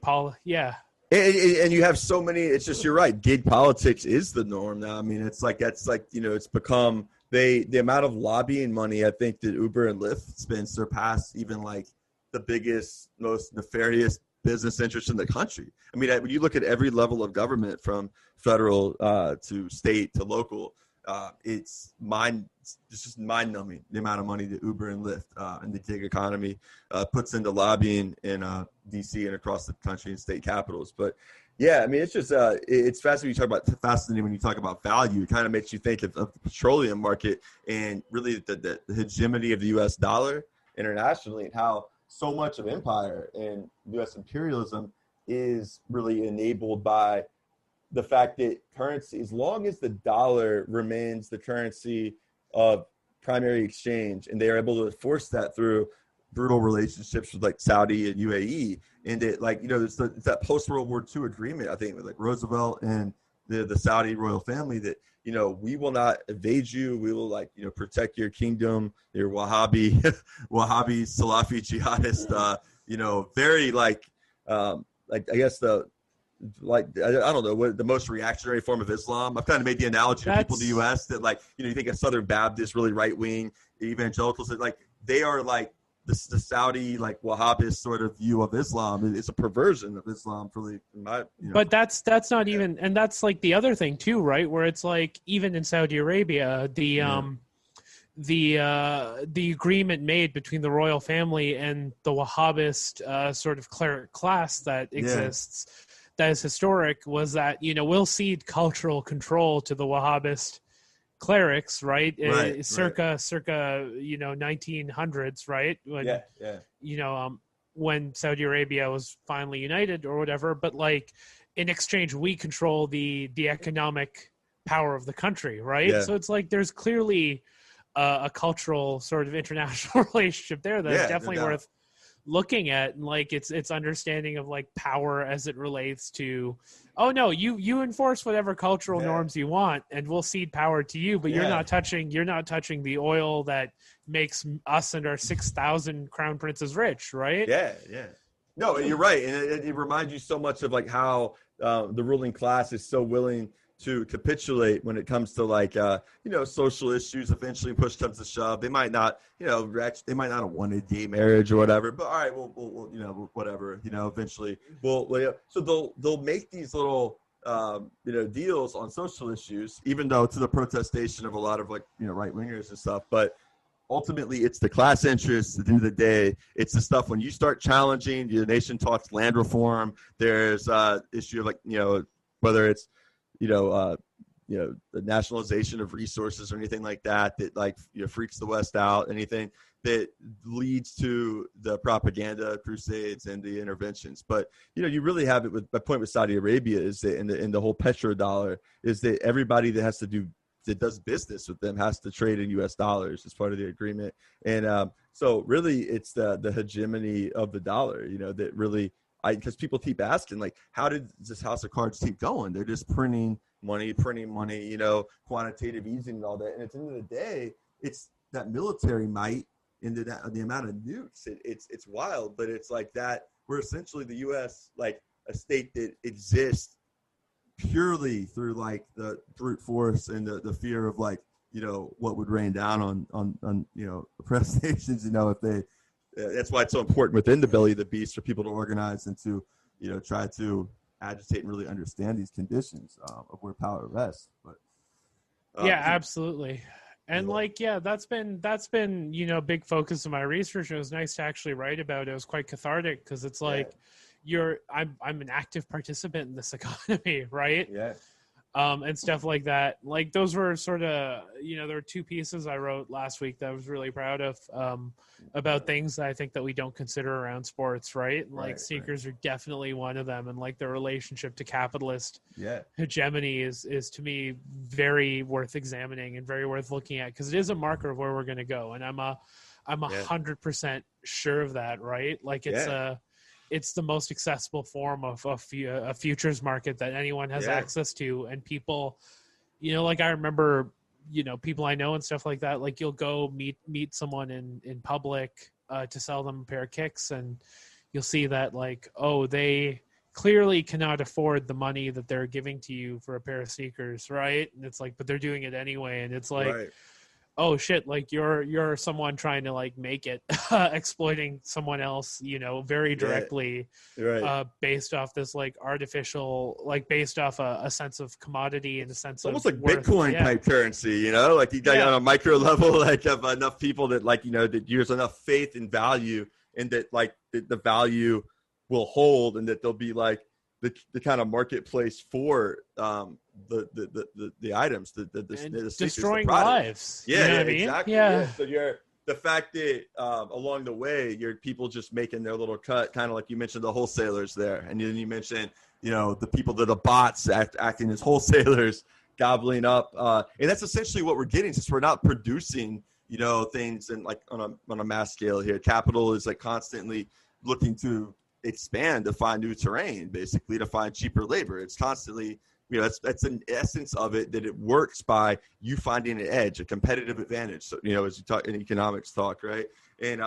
And you have so many, it's just, you're right. Gig politics is the norm now. I mean, it's like, that's like, it's become the amount of lobbying money, I think, that Uber and Lyft spend surpass even like the biggest, most nefarious business interests in the country. I mean, when you look at every level of government, from federal to state to local, it's just mind-numbing the amount of money that Uber and Lyft and the gig economy puts into lobbying in DC and across the country and state capitals. But yeah, I mean, it's just it's fascinating when you talk about value. It kind of makes you think of the petroleum market and really the hegemony of the U.S. dollar internationally, and how so much of empire and U.S. imperialism is really enabled by the fact that currency, as long as the dollar remains the currency of primary exchange, and they are able to enforce that through brutal relationships with like Saudi and UAE, and it it's that post-World War II agreement, I think, with like Roosevelt and the Saudi royal family, that we will not evade you, we will protect your kingdom, your Wahhabi Salafi jihadist, very I guess I don't know what the most reactionary form of Islam. I've kind of made the analogy to people in the U.S. that you think of Southern Baptists, really right wing evangelicals, that they are like the Saudi Wahhabist sort of view of Islam. It's a perversion of Islam, really. But that's not even, and that's like the other thing too, right? Where it's like even in Saudi Arabia, the agreement made between the royal family and the Wahhabist sort of cleric class that exists, that is historic, was that we'll cede cultural control to the Wahhabist clerics, right? Circa 1900s, right? When Saudi Arabia was finally united or whatever, but in exchange we control the economic power of the country, right? So it's like there's clearly a cultural sort of international relationship there that's definitely worth looking at, and it's understanding of power as it relates to, oh no, you enforce whatever cultural norms you want and we'll cede power to you, but you're not touching the oil that makes us and our 6,000 crown princes rich, right? No, you're right. And it reminds you so much of how the ruling class is so willing to capitulate when it comes to social issues. Eventually, push comes to shove, they might not they might not have wanted gay marriage or whatever, but all right, we'll whatever, eventually so they'll make these little deals on social issues, even though to the protestation of a lot of right wingers and stuff. But ultimately, it's the class interests. At the end of the day, it's the stuff when you start challenging. The nation talks land reform. There's issue of whether it's the nationalization of resources or anything like that freaks the West out, anything that leads to the propaganda crusades and the interventions. But you really have it with my point with Saudi Arabia is that in the whole petrodollar is that everybody that does business with them has to trade in US dollars as part of the agreement. And so really it's the hegemony of the dollar, that really, because people keep asking, how did this house of cards keep going? They're just printing money, quantitative easing and all that. And at the end of the day, it's that military might and the amount of nukes. It's wild, but it's like that. We're essentially the U.S., a state that exists purely through the brute force and the fear of what would rain down on oppressed nations, if they. That's why it's so important within the belly of the beast for people to organize and to, try to agitate and really understand these conditions of where power rests. But absolutely. And that's been a big focus of my research. It was nice to actually write about it. It was quite cathartic because it's I'm an active participant in this economy, right? and stuff like that. Like those were sort of, there were two pieces I wrote last week that I was really proud of, about things that I think that we don't consider around sports, right? Like sneakers are definitely one of them. And like the relationship to capitalist hegemony is to me very worth examining and very worth looking at, because it is a marker of where we're going to go. And I'm 100% sure of that, right? Like it's the most accessible form of a futures market that anyone has access to. And people, like I remember, people I know and stuff like that, like you'll go meet someone in public to sell them a pair of kicks, and you'll see that like, oh, they clearly cannot afford the money that they're giving to you for a pair of sneakers, right? And it's like, but they're doing it anyway. And it's like, oh shit, like you're someone trying to like make it, exploiting someone else, very directly, based off this like artificial, like based off a sense of commodity and a sense almost of like worth. Bitcoin type currency, like you got on a micro level, like have enough people that like, that there's enough faith and value, and that like the value will hold, and that there'll be like the kind of marketplace for the items, the destroying lives. Exactly. Yeah. So the fact that along the way, you're people just making their little cut, kind of like you mentioned the wholesalers there, and then you mentioned the people that are bots acting as wholesalers, gobbling up, and that's essentially what we're getting, since we're not producing things and like on a mass scale here. Capital is like constantly looking to expand to find new terrain, basically to find cheaper labor. It's constantly, that's an essence of it, that it works by you finding an edge, a competitive advantage. So, as you talk in economics talk, right? And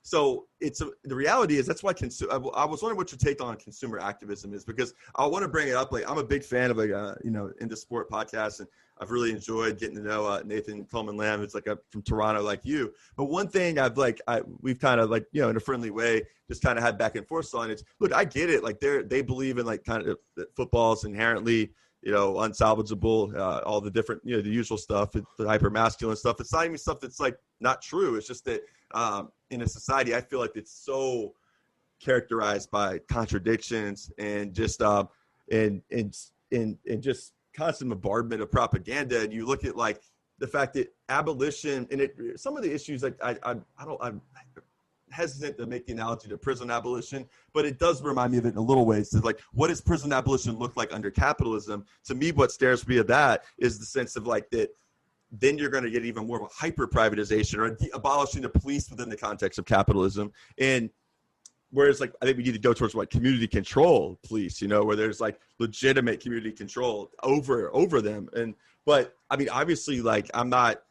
so the reality is, that's why I was wondering what your take on consumer activism is, because I want to bring it up. Like, I'm a big fan of Into Sport podcast, and I've really enjoyed getting to know Nathan Coleman Lamb, who's like from Toronto, like you. But one thing we've kind of like, in a friendly way, just kind of had back and forth on it. Look, I get it. Like they believe in like kind of that football is inherently, unsalvageable, all the different, the usual stuff, the hyper masculine stuff. It's not even stuff that's like not true. It's just that in a society, I feel like it's so characterized by contradictions and just and just constant bombardment of propaganda. And you look at like the fact that abolition and some of the issues, like I'm hesitant to make the analogy to prison abolition, but it does remind me of it in a little ways. So like, what does prison abolition look like under capitalism? To me, what stares me at that is the sense of like that then you're going to get even more of a hyper privatization or abolishing the police within the context of capitalism. And whereas like, I think we need to go towards like community control police, where there's like legitimate community control over them. But I mean, obviously, like I'm not,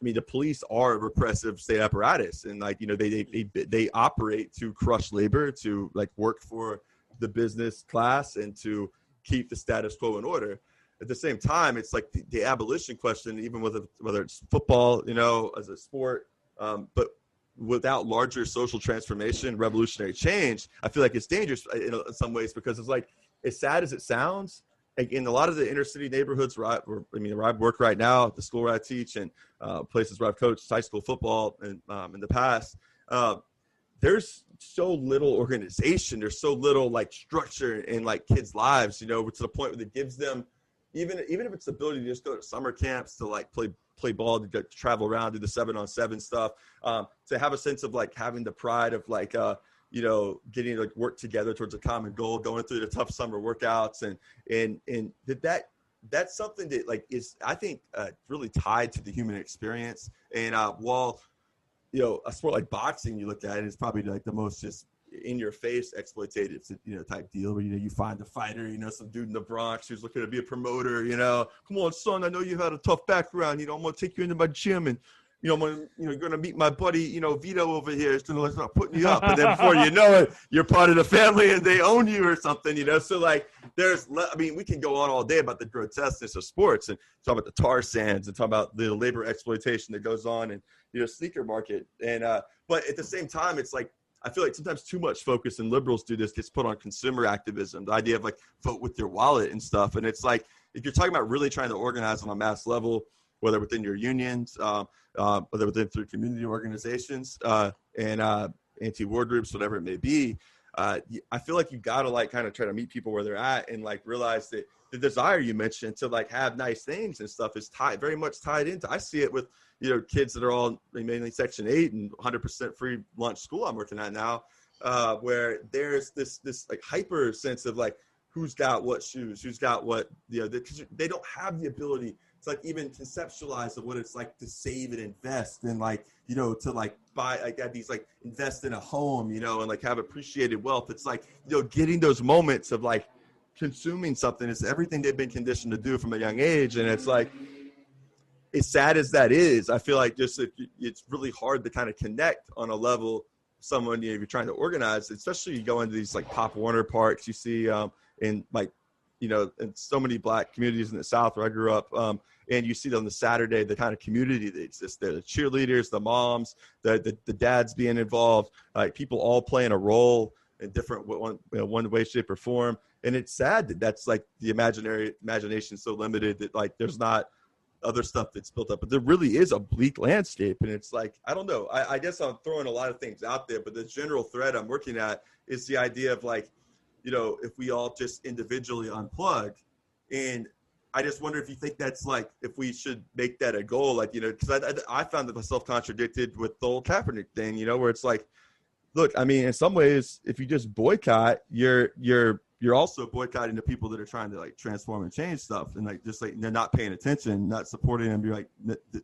the police are a repressive state apparatus, and like, they operate to crush labor, to like work for the business class, and to keep the status quo in order. At the same time, it's like the abolition question, even whether it's football, as a sport, but without larger social transformation, revolutionary change, I feel like it's dangerous in some ways, because it's like, as sad as it sounds, like in a lot of the inner city neighborhoods where I work right now at the school where I teach, and places where I've coached high school football and in the past, there's so little organization. There's so little like structure in like kids' lives, to the point where it gives them, even if it's the ability to just go to summer camps, to like play ball, to travel around, do the 7-on-7 stuff, to have a sense of like having the pride of like, getting to like work together towards a common goal, going through the tough summer workouts, and that's something that like is, I think, really tied to the human experience. And while, a sport like boxing, you look at it, it's probably like the most just in your face exploitative, type deal where, you find the fighter, some dude in the Bronx who's looking to be a promoter, come on, son, I know you've had a tough background, I'm going to take you into my gym, and I'm gonna, you're gonna meet my buddy, Vito over here. It's gonna start putting you up, and then before you know it, you're part of the family and they own you or something, So like, we can go on all day about the grotesqueness of sports and talk about the tar sands and talk about the labor exploitation that goes on in sneaker market. And but at the same time, it's like, I feel like sometimes too much focus, and liberals do this, gets put on consumer activism, the idea of like vote with your wallet and stuff. And it's like, if you're talking about really trying to organize on a mass level, whether within your unions, whether within through community organizations and anti-war groups, whatever it may be, I feel like you got to like kind of try to meet people where they're at, and like realize that the desire you mentioned to like have nice things and stuff is very much tied into. I see it with, you know, kids that are all mainly Section 8 and 100% free lunch school I'm working at now, where there's this like hyper sense of like who's got what shoes, who's got what, you know, because they don't have the ability to like even conceptualize of what it's like to save and invest and like, you know, to like buy like have these like invest in a home, you know, and like have appreciated wealth. It's like, you know, getting those moments of like consuming something is everything they've been conditioned to do from a young age. And it's like, as sad as that is, I feel like just it's really hard to kind of connect on a level someone, you know, if you're trying to organize, especially you go into these like Pop Warner parks, you see in like, you know, in so many Black communities in the South where I grew up, and you see on the Saturday, the kind of community that exists there, the cheerleaders, the moms, the dads being involved, like people all playing a role in different one way, shape, or form. And it's sad that that's like the imagination is so limited that like there's not other stuff that's built up, but there really is a bleak landscape. And it's like, I don't know, I guess I'm throwing a lot of things out there, but the general thread I'm working at is the idea of like, you know, if we all just individually unplug. And I just wonder if you think that's like, if we should make that a goal, like, you know, because I found that myself contradicted with the whole Kaepernick thing, you know, where it's like, look, I mean, in some ways, if you just boycott, you're also boycotting the people that are trying to like transform and change stuff, and like just like they're not paying attention, not supporting them, you're like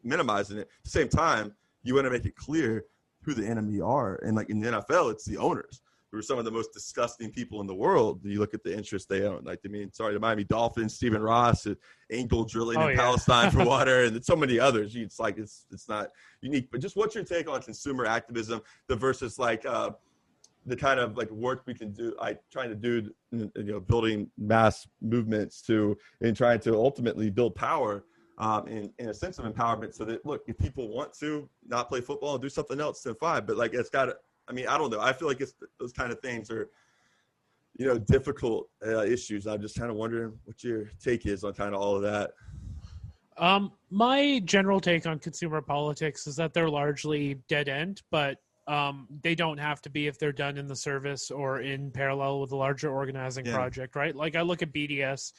minimizing it. At the same time, you want to make it clear who the enemy are, and like in the NFL, it's the owners who are some of the most disgusting people in the world. You look at the interest they own. Like, I mean, sorry, the Miami Dolphins, Stephen Ross, angle drilling in Palestine for water, and so many others. It's like it's not unique. But just what's your take on consumer activism, the versus like the kind of like work we can do, trying to do, you know, building mass movements and trying to ultimately build power in a sense of empowerment, so that, look, if people want to not play football and do something else, then fine. But like, it's got to, I mean, I don't know. I feel like those kind of things are, you know, difficult issues. I'm just kind of wondering what your take is on kind of all of that. My general take on consumer politics is that they're largely dead end, but they don't have to be if they're done in the service or in parallel with a larger organizing project, right? Like I look at BDS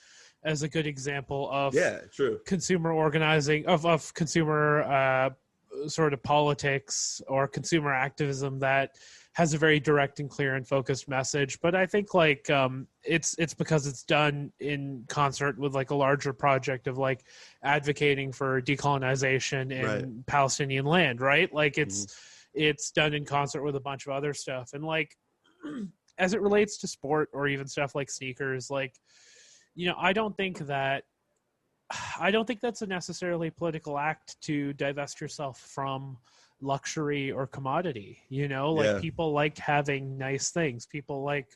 as a good example of consumer organizing, of consumer sort of politics or consumer activism that has a very direct and clear and focused message. But I think like it's because it's done in concert with like a larger project of like advocating for decolonization in Palestinian land, right? Like it's done in concert with a bunch of other stuff. And like, as it relates to sport or even stuff like sneakers, like, you know, I don't think that's a necessarily political act to divest yourself from luxury or commodity, you know, like people like having nice things. People like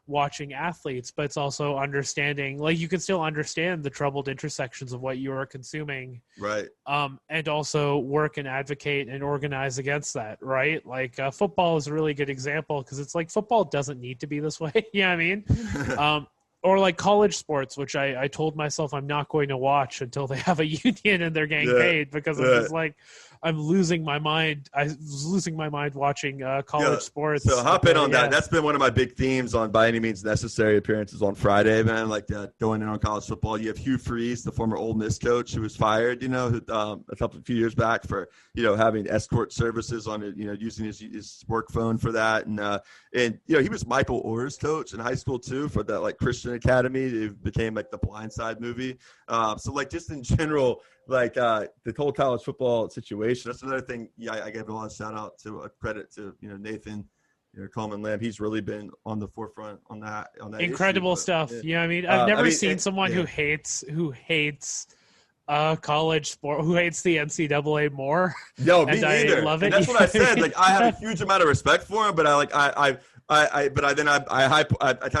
watching athletes, but it's also understanding, like you can still understand the troubled intersections of what you are consuming. Right. And also work and advocate and organize against that. Right. Like football is a really good example because it's like football doesn't need to be this way. You know what I mean? Or like college sports, which I told myself I'm not going to watch until they have a union and they're getting paid, because I'm just like, I'm losing my mind. I was losing my mind watching college sports. So hop in on that. That's been one of my big themes on By Any Means Necessary appearances on Friday, man. Like going in on college football. You have Hugh Freeze, the former Ole Miss coach, who was fired, you know, a few years back for, you know, having escort services on it, you know, using his work phone for that. And you know, he was Michael Orr's coach in high school too, for that like Christian Academy. It became like the Blind Side movie. So like just in general, like the whole college football situation. That's another thing. Yeah, I gave a lot of shout out to credit to, you know, Nathan, you know, Coleman Lamb. He's really been on the forefront on that incredible issue. Stuff. Yeah, I mean, I've never seen someone who hates college sport, who hates the NCAA more. Yo, me neither. I love it. And that's what I said. Like, I have a huge amount of respect for him, but I kind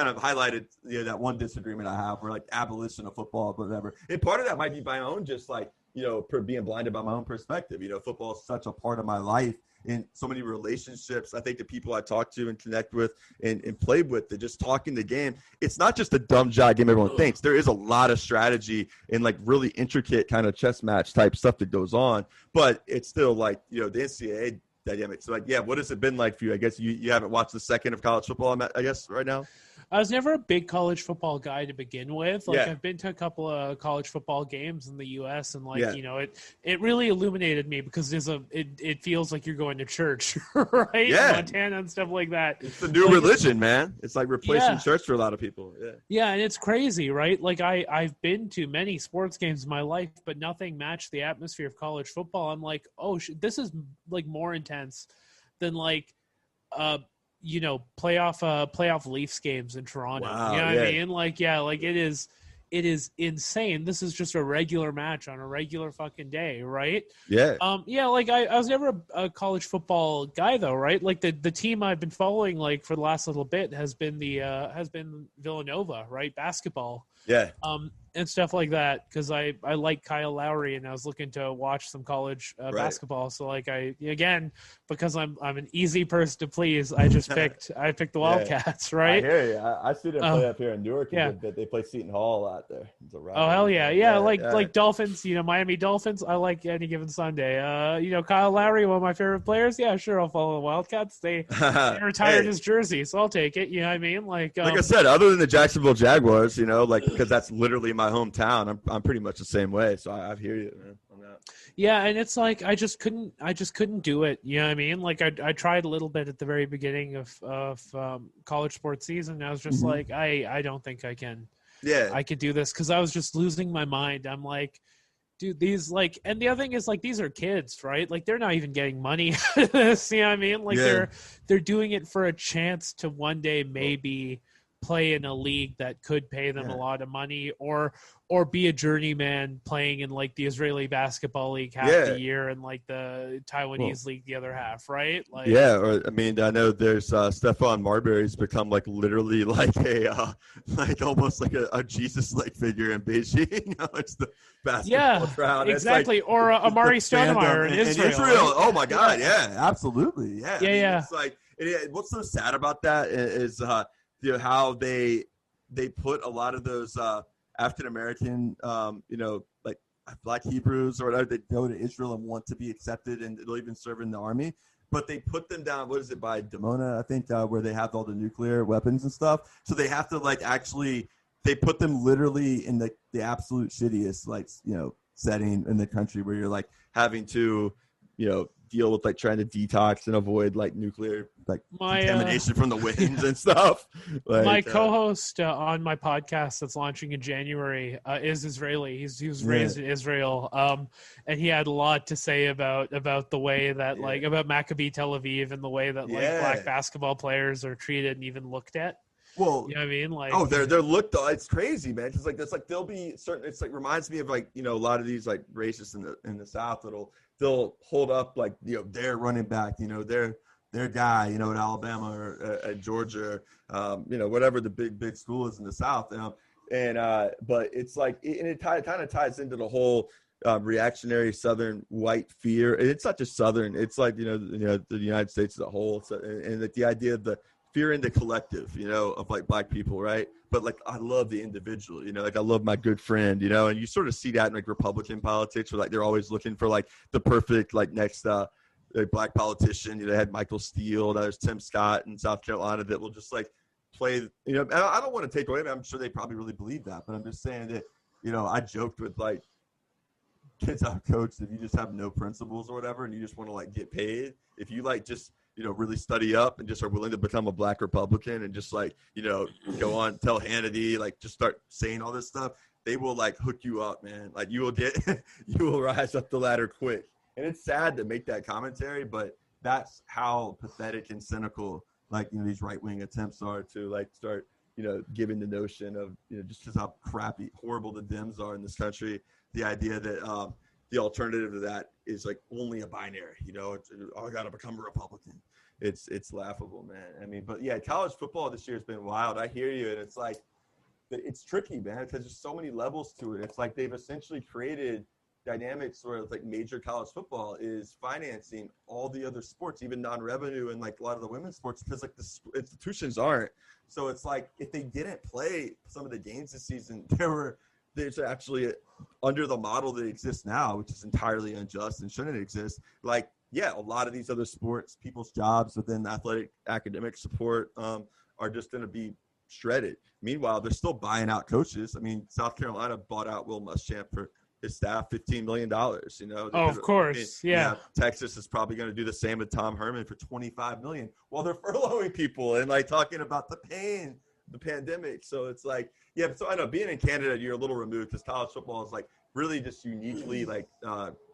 of highlighted, you know, that one disagreement I have where like abolition of football, whatever. And part of that might be my own, just like, you know, being blinded by my own perspective. You know, football is such a part of my life in so many relationships. I think the people I talk to and connect with and play with, they're just talking the game. It's not just a dumb job game everyone thinks. There is a lot of strategy and like really intricate kind of chess match type stuff that goes on. But it's still like, you know, the NCAA dynamic. So, like, yeah, what has it been like for you? I guess you haven't watched the second of college football, I guess, right now? I was never a big college football guy to begin with. Like, I've been to a couple of college football games in the U.S. and it really illuminated me because it feels like you're going to church, right? Yeah, Montana and stuff like that. It's the new religion, man. It's like replacing church for a lot of people. Yeah, and it's crazy, right? Like I've been to many sports games in my life, but nothing matched the atmosphere of college football. I'm like, oh, this is like more intense than like playoff Leafs games in Toronto. Wow, you know what I mean? Like it is insane. This is just a regular match on a regular fucking day, right? Yeah. Like I was never a college football guy though, right? Like the team I've been following like for the last little bit has been Villanova, right? Basketball. Yeah. And stuff like that because I like Kyle Lowry and I was looking to watch some college basketball. So like because I'm an easy person to please, I just picked the Wildcats, right? I hear you. I see them play up here in Newark a bit. They play Seton Hall out there. Oh hell yeah. Like Dolphins, Miami Dolphins. I like any given Sunday. Kyle Lowry, one of my favorite players. Yeah, sure, I'll follow the Wildcats. They retired his jersey, so I'll take it. You know what I mean? Like I said, other than the Jacksonville Jaguars, because that's literally my hometown. I'm pretty much the same way. So I hear you, man, on that. Yeah, and it's like I just couldn't do it. You know what I mean? Like I tried a little bit at the very beginning of college sports season. And I was just like, I don't think I can. Yeah, I could do this because I was just losing my mind. I'm like, dude, these like, and the other thing is like these are kids, right? Like they're not even getting money out of this. You know what I mean? Like they're doing it for a chance to one day maybe play in a league that could pay them a lot of money or be a journeyman playing in like the Israeli basketball league half the year and like the Taiwanese league the other half, right? Like I know there's Stephon Marbury's become like literally like a like almost like a Jesus like figure in Beijing. It's the basketball crowd. Exactly. Like, or Amari Stoudemire in Israel. Right? Oh my God, yeah, absolutely, yeah. It's like what's so sad about that is how they put a lot of those African American like Black Hebrews or whatever, they go to Israel and want to be accepted and they'll even serve in the army, but they put them down, what is it, by Dimona, I think, where they have all the nuclear weapons and stuff. So they have to they put them literally in the absolute shittiest setting in the country where you're like having to deal with like trying to detox and avoid like nuclear contamination from the winds and stuff. My co-host on my podcast that's launching in January is Israeli. He was raised in Israel, and he had a lot to say about the way that about Maccabi Tel Aviv and the way that black basketball players are treated and even looked at. Well, you know what I mean? Like, they're looked at. It's crazy, man. Because there'll be certain. It's like reminds me of a lot of these like racists in the South they'll hold up their running back, their guy, at Alabama or at Georgia, whatever the big school is in the South, but it's like it kind of ties into the whole reactionary Southern white fear. And it's not just Southern. It's like the United States as a whole, and like the idea of the fear in the collective, of like black people, right? But like I love the individual, like I love my good friend, and you sort of see that in like Republican politics where like they're always looking for like the perfect like next black politician. They had Michael Steele, there's Tim Scott in South Carolina that will just like play, and I don't want to take away, I'm sure they probably really believe that, but I'm just saying that, I joked with like kids I've coached, if you just have no principles or whatever and you just want to like get paid, if you like just really study up and just are willing to become a black Republican and just like, go on, tell Hannity, like just start saying all this stuff, they will like hook you up, man. Like you will rise up the ladder quick. And it's sad to make that commentary, but that's how pathetic and cynical like, these right-wing attempts are to like start, giving the notion of, just because how crappy, horrible the Dems are in this country, the idea that, the alternative to that is like only a binary, I got to become a Republican. It's laughable, man. I mean, but yeah, college football this year has been wild. I hear you. And it's like, it's tricky, man, because there's so many levels to it. It's like they've essentially created dynamics where it's like major college football is financing all the other sports, even non-revenue and like a lot of the women's sports, because like the institutions aren't. So it's like if they didn't play some of the games this season, there's actually under the model that exists now, which is entirely unjust and shouldn't exist. Like yeah, a lot of these other sports, people's jobs within athletic academic support are just going to be shredded. Meanwhile, they're still buying out coaches. I mean, South Carolina bought out Will Muschamp for his staff $15 million. You know, oh, of course, yeah. Texas is probably going to do the same with Tom Herman for $25 million while they're furloughing people and like talking about the pain, the pandemic. So it's like, yeah. So I know being in Canada, you're a little removed because college football is like really just uniquely like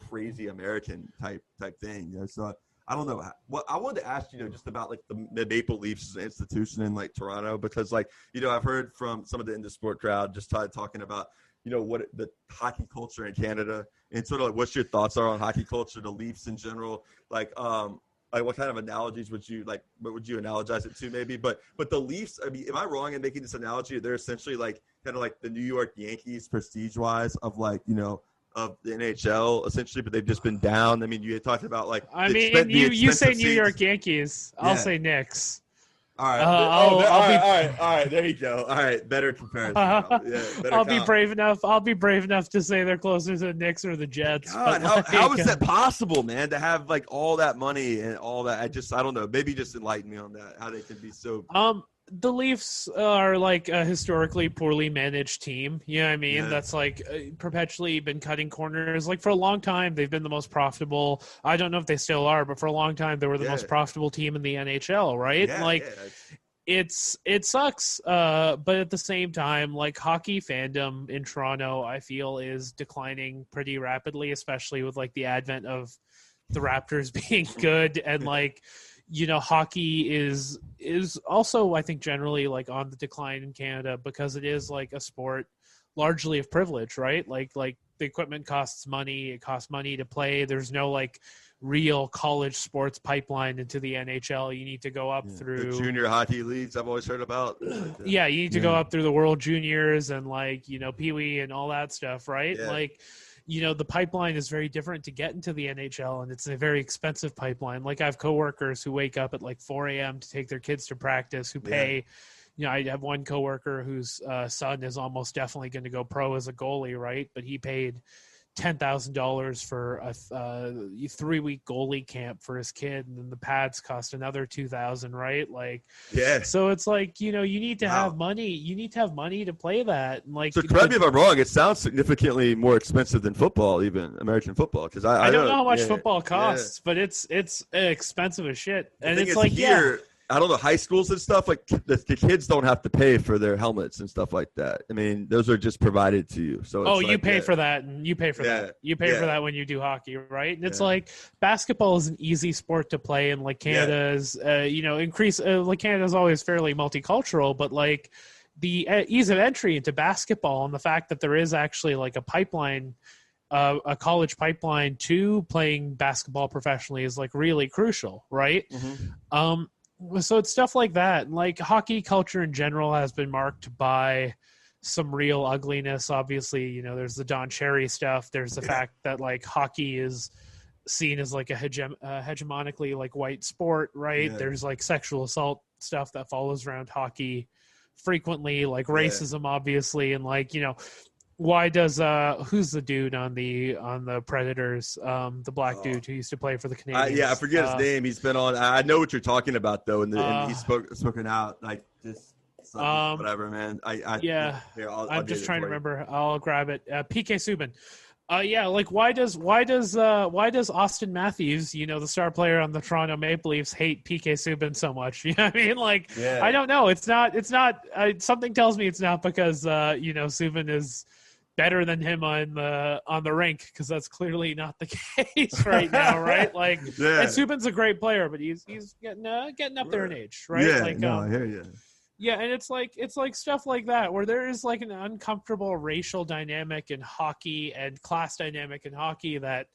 crazy American type thing. You know? So I don't know. What I wanted to ask you, just about like the Maple Leafs as an institution in like Toronto, because like, I've heard from some of the Indisport crowd just talking about, what the hockey culture in Canada and sort of like what's your thoughts are on hockey culture, the Leafs in general, like what kind of analogies would you like? What would you analogize it to maybe? But the Leafs, I mean, am I wrong in making this analogy? They're essentially like kind of like the New York Yankees prestige wise of like, of the NHL essentially, but they've just been down. I mean, you had talked about like, you say New York Yankees. I'll say Knicks. All right. All right. There you go. All right. Better comparison. I'll be brave enough to say they're closer to the Knicks or the Jets. God, how is that possible, man? To have like all that money and all that. I don't know. Maybe just enlighten me on that. How they can be so. The Leafs are like a historically poorly managed team. You know what I mean? Yeah. That's like perpetually been cutting corners. Like for a long time, they've been the most profitable. I don't know if they still are, but for a long time, they were the most profitable team in the NHL, right? It sucks. But at the same time, like hockey fandom in Toronto, I feel is declining pretty rapidly, especially with like the advent of the Raptors being good and like, hockey is also, I think, generally like on the decline in Canada because it is like a sport largely of privilege, right? Like the equipment costs money. It costs money to play. There's no like real college sports pipeline into the NHL. You need to go up through the junior hockey leagues I've always heard about. You need to go up through the World Juniors and like, Pee Wee and all that stuff, right? Yeah. Like, the pipeline is very different to get into the NHL, and it's a very expensive pipeline. Like I have coworkers who wake up at like 4 a.m. to take their kids to practice, who pay, I have one coworker whose son is almost definitely going to go pro as a goalie, right? But he paid $10,000 for a 3-week goalie camp for his kid, and then the pads cost another $2,000, right? Like, so it's like, you need to have money. You need to have money to play that. And like, so correct me if I'm wrong. It sounds significantly more expensive than football, even American football. Because I don't know how much football costs, but it's expensive as shit. And it's like here. I don't know, high schools and stuff, like the kids don't have to pay for their helmets and stuff like that. I mean, those are just provided to you. So you pay for that, and you pay for that. You pay for that when you do hockey, right? And it's like basketball is an easy sport to play, and like Canada's, like Canada's always fairly multicultural, but like the ease of entry into basketball and the fact that there is actually like a pipeline. A college pipeline to playing basketball professionally is like really crucial, right? Mm-hmm. So it's stuff like that. Like hockey culture in general has been marked by some real ugliness. Obviously, there's the Don Cherry stuff. There's the fact that like hockey is seen as like a hegemonically like white sport, right? Yeah. There's like sexual assault stuff that follows around hockey frequently, like racism, obviously, and like why does who's the dude on the Predators, the black dude who used to play for the Canadiens? I forget his name. He's been on. I know what you're talking about though, and he's spoken out like just whatever, man. I'm just trying to remember. I'll grab it. PK Subban. Like why does Austin Matthews, the star player on the Toronto Maple Leafs, hate PK Subban so much? You know what I mean? Like I don't know. It's not. Something tells me it's not because Subban is better than him on the rink, because that's clearly not the case right now, right? Like, and Subban's a great player, but he's getting up there in age, right? Yeah, like, I hear you. Yeah, and it's like stuff like that where there is like an uncomfortable racial dynamic in hockey and class dynamic in hockey that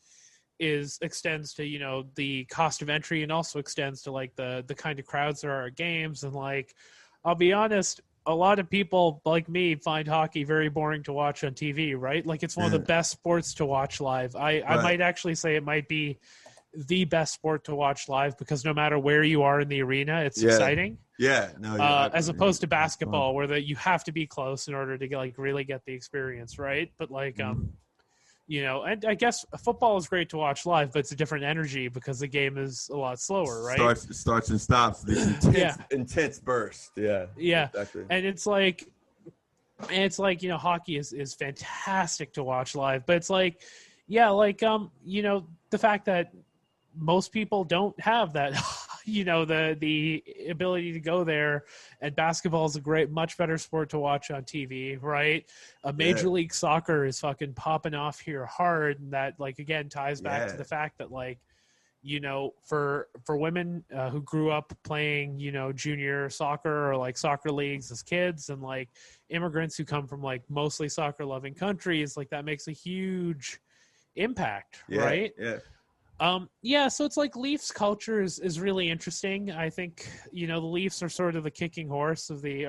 extends to the cost of entry, and also extends to like the kind of crowds there are at games. And like, I'll be honest, a lot of people like me find hockey very boring to watch on TV, right? Like it's one of the best sports to watch live. I might actually say it might be the best sport to watch live, because no matter where you are in the arena, it's exciting. Yeah. No, as opposed to basketball, where you have to be close in order to really get the experience, right? But like, and I guess football is great to watch live, but it's a different energy because the game is a lot slower, right? Starts and stops. These intense bursts. Yeah. Yeah. Exactly. And it's like, hockey is fantastic to watch live, but it's like, the fact that most people don't have that, the ability to go there, and basketball is a much better sport to watch on TV, right? Major League Soccer is fucking popping off here hard, and that again ties back to the fact that for women who grew up playing, junior soccer or soccer leagues as kids, and immigrants who come from mostly soccer loving countries, that makes a huge impact, right? So it's Leafs culture is really interesting. I think the Leafs are sort of the kicked horse of the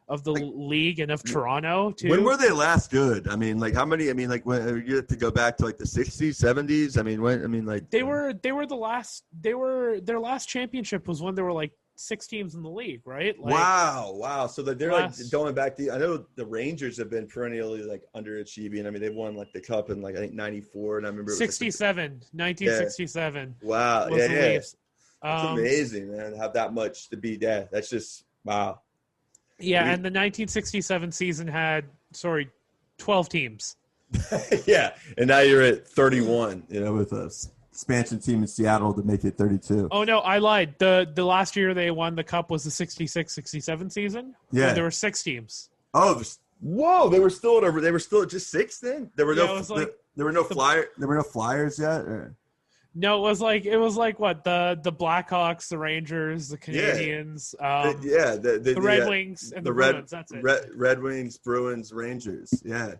league and of Toronto too. When were they last good? I mean, how many? I mean, when you have to go back to the 60s, 70s. I mean, when? I mean, they were the last. Their last championship was when there were 6 teams in the league, right? Wow. So they're going back to. I know the Rangers have been perennially underachieving. I mean, they won the cup in I think 94, and I remember 1967. Wow, was the Leafs. That's amazing, man. To have that much to be that. That's just wow. Yeah, and the 1967 season had 12 teams. Yeah, and now you're at 31. With us. Expansion team in Seattle to make it 32. Oh no, I lied. The last year they won the cup was the 66-67 season. Yeah, there were 6 teams. Oh, whoa! They were still at just 6 then. There were there were no Flyers yet. Or? No, it was what the Blackhawks, the Rangers, the Canadians, the Red Wings, and the Bruins. That's it. Red Wings, Bruins, Rangers. Yeah.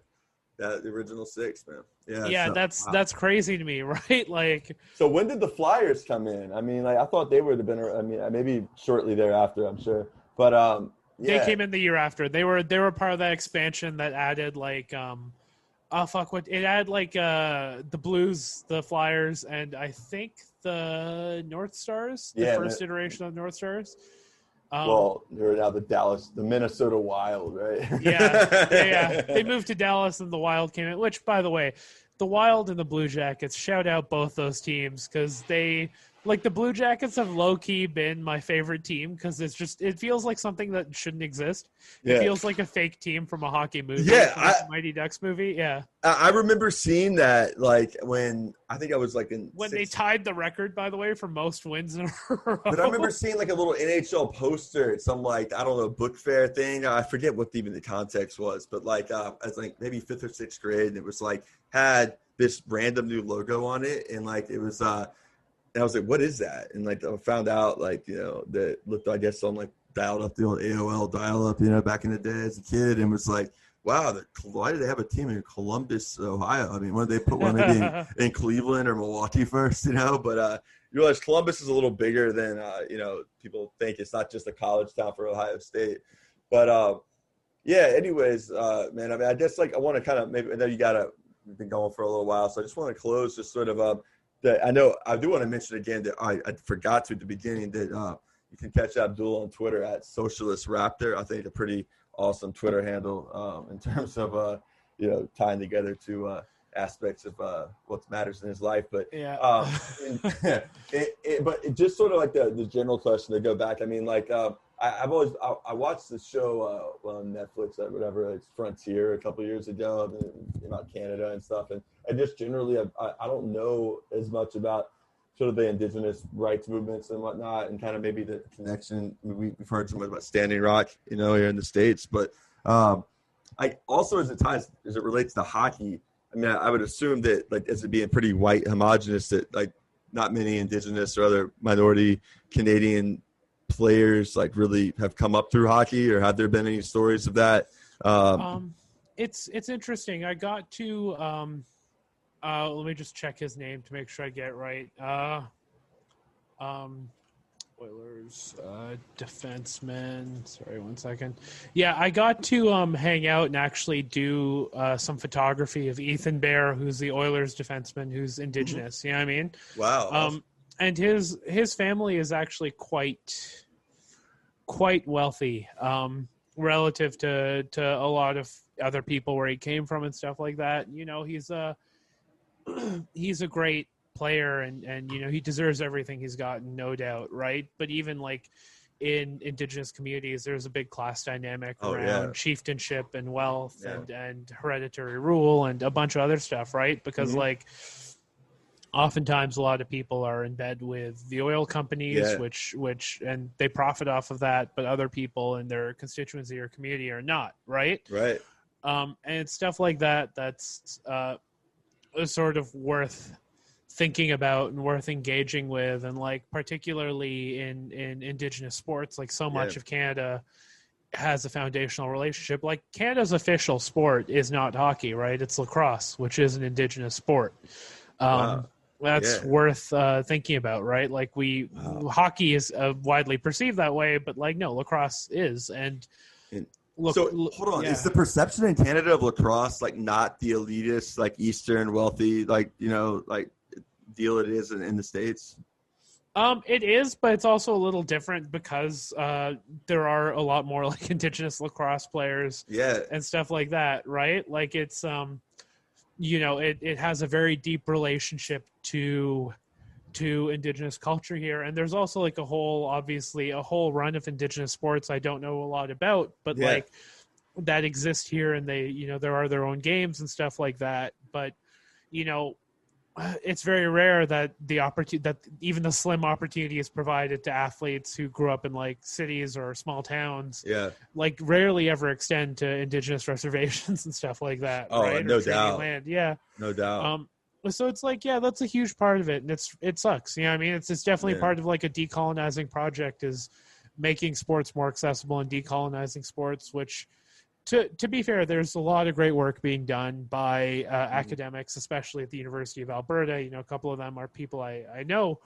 The original 6, man. Yeah, that's crazy to me, right? So when did the Flyers come in? I mean, I thought they would have been. I mean, maybe shortly thereafter, I'm sure. But they came in the year after. They were part of that expansion that added it added the Blues, the Flyers, and I think the North Stars. The first iteration of North Stars. They're now the Minnesota Wild, right? Yeah. They moved to Dallas, and the Wild came in. Which, by the way, the Wild and the Blue Jackets, shout out both those teams, because they the Blue Jackets have low key been my favorite team, because it feels like something that shouldn't exist. It feels like a fake team from a hockey movie. Yeah, Mighty Ducks movie. Yeah, I remember seeing that when I think I was when they tied the record, by the way, for most wins in a row. But I remember seeing a little NHL poster at some I don't know, book fair thing. I forget what even the context was, but I was maybe 5th or 6th grade, and it was had this random new logo on it, and it was and I was like, what is that? And I found out that looked, I guess, on dialed up the old AOL dial up, back in the day as a kid, and was wow, why did they have a team in Columbus, Ohio? I mean, when did they put one maybe in Cleveland or Milwaukee first, But you realize Columbus is a little bigger than people think. It's not just a college town for Ohio State. But anyways, man, I mean, I guess I want to kind of maybe I know you've been going for a little while, so I just want to close just sort of I know I do want to mention again that I forgot to at the beginning that you can catch Abdul on Twitter at Socialist Raptor. I think a pretty awesome Twitter handle in terms of tying together two aspects of what matters in his life. But but just sort of the general question to go back. I mean, I watched the show on Netflix or whatever. It's Frontier a couple of years ago about Canada and stuff, and just generally I don't know as much about sort of the indigenous rights movements and whatnot, and kind of maybe the connection. We've heard so much about Standing Rock, here in the States, but I also as it relates to hockey. I mean, I would assume that as it being pretty white homogenous, that not many indigenous or other minority Canadian players really have come up through hockey, or have there been any stories of that? It's interesting. I got to let me just check his name to make sure I get it right. Oilers defenseman. Sorry, 1 second. Yeah, I got to hang out and actually do some photography of Ethan Bear, who's the Oilers defenseman, who's indigenous. Mm-hmm. You know what I mean? Wow. Awesome. And his family is actually quite wealthy. relative to a lot of other people where he came from and stuff like that. You know, he's a great player, and you know, he deserves everything he's gotten, no doubt, right? But even like in Indigenous communities, there's a big class dynamic around chieftainship and wealth and hereditary rule and a bunch of other stuff, right? Because like oftentimes a lot of people are in bed with the oil companies, which and they profit off of that, but other people in their constituency or community are not, right? Right. And stuff like that, that's sort of worth thinking about and worth engaging with. And like particularly in Indigenous sports, like so much of Canada has a foundational relationship. Like Canada's official sport is not hockey, right? It's lacrosse, which is an Indigenous sport. That's worth thinking about, right? Like hockey is widely perceived that way, but like no, lacrosse is. And so hold on, is the perception in Canada of lacrosse like not the elitist, like Eastern wealthy, like, you know, like deal it is in the States? It is, but it's also a little different because there are a lot more like Indigenous lacrosse players and stuff like that, right? Like it's you know, it has a very deep relationship to Indigenous culture here. And there's also like a whole run of Indigenous sports I don't know a lot about, but like that exist here, and they, you know, there are their own games and stuff like that. But, you know, it's very rare that that even the slim opportunity is provided to athletes who grew up in like cities or small towns. Like rarely ever extend to Indigenous reservations and stuff like that. Right? No doubt. Land. No doubt. So it's like, that's a huge part of it, and it sucks. You know what I mean? It's definitely part of like a decolonizing project, is making sports more accessible and decolonizing sports, which to be fair, there's a lot of great work being done by academics, especially at the University of Alberta. You know, a couple of them are people I know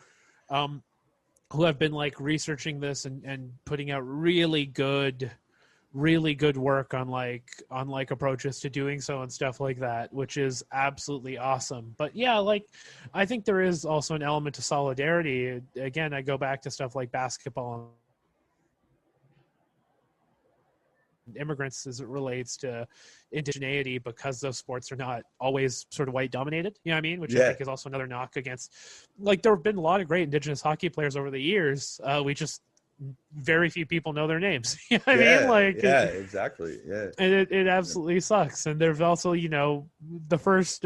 who have been like researching this and putting out really good work on approaches to doing so and stuff like that, which is absolutely awesome. But like I think there is also an element of solidarity. Again, I go back to stuff like basketball and immigrants as it relates to indigeneity, because those sports are not always sort of white dominated, you know what I mean? Which I think is also another knock against, like, there have been a lot of great Indigenous hockey players over the years. We just, very few people know their names. You know what I mean? Like, exactly. Yeah. And it absolutely sucks. And there's also, you know, the first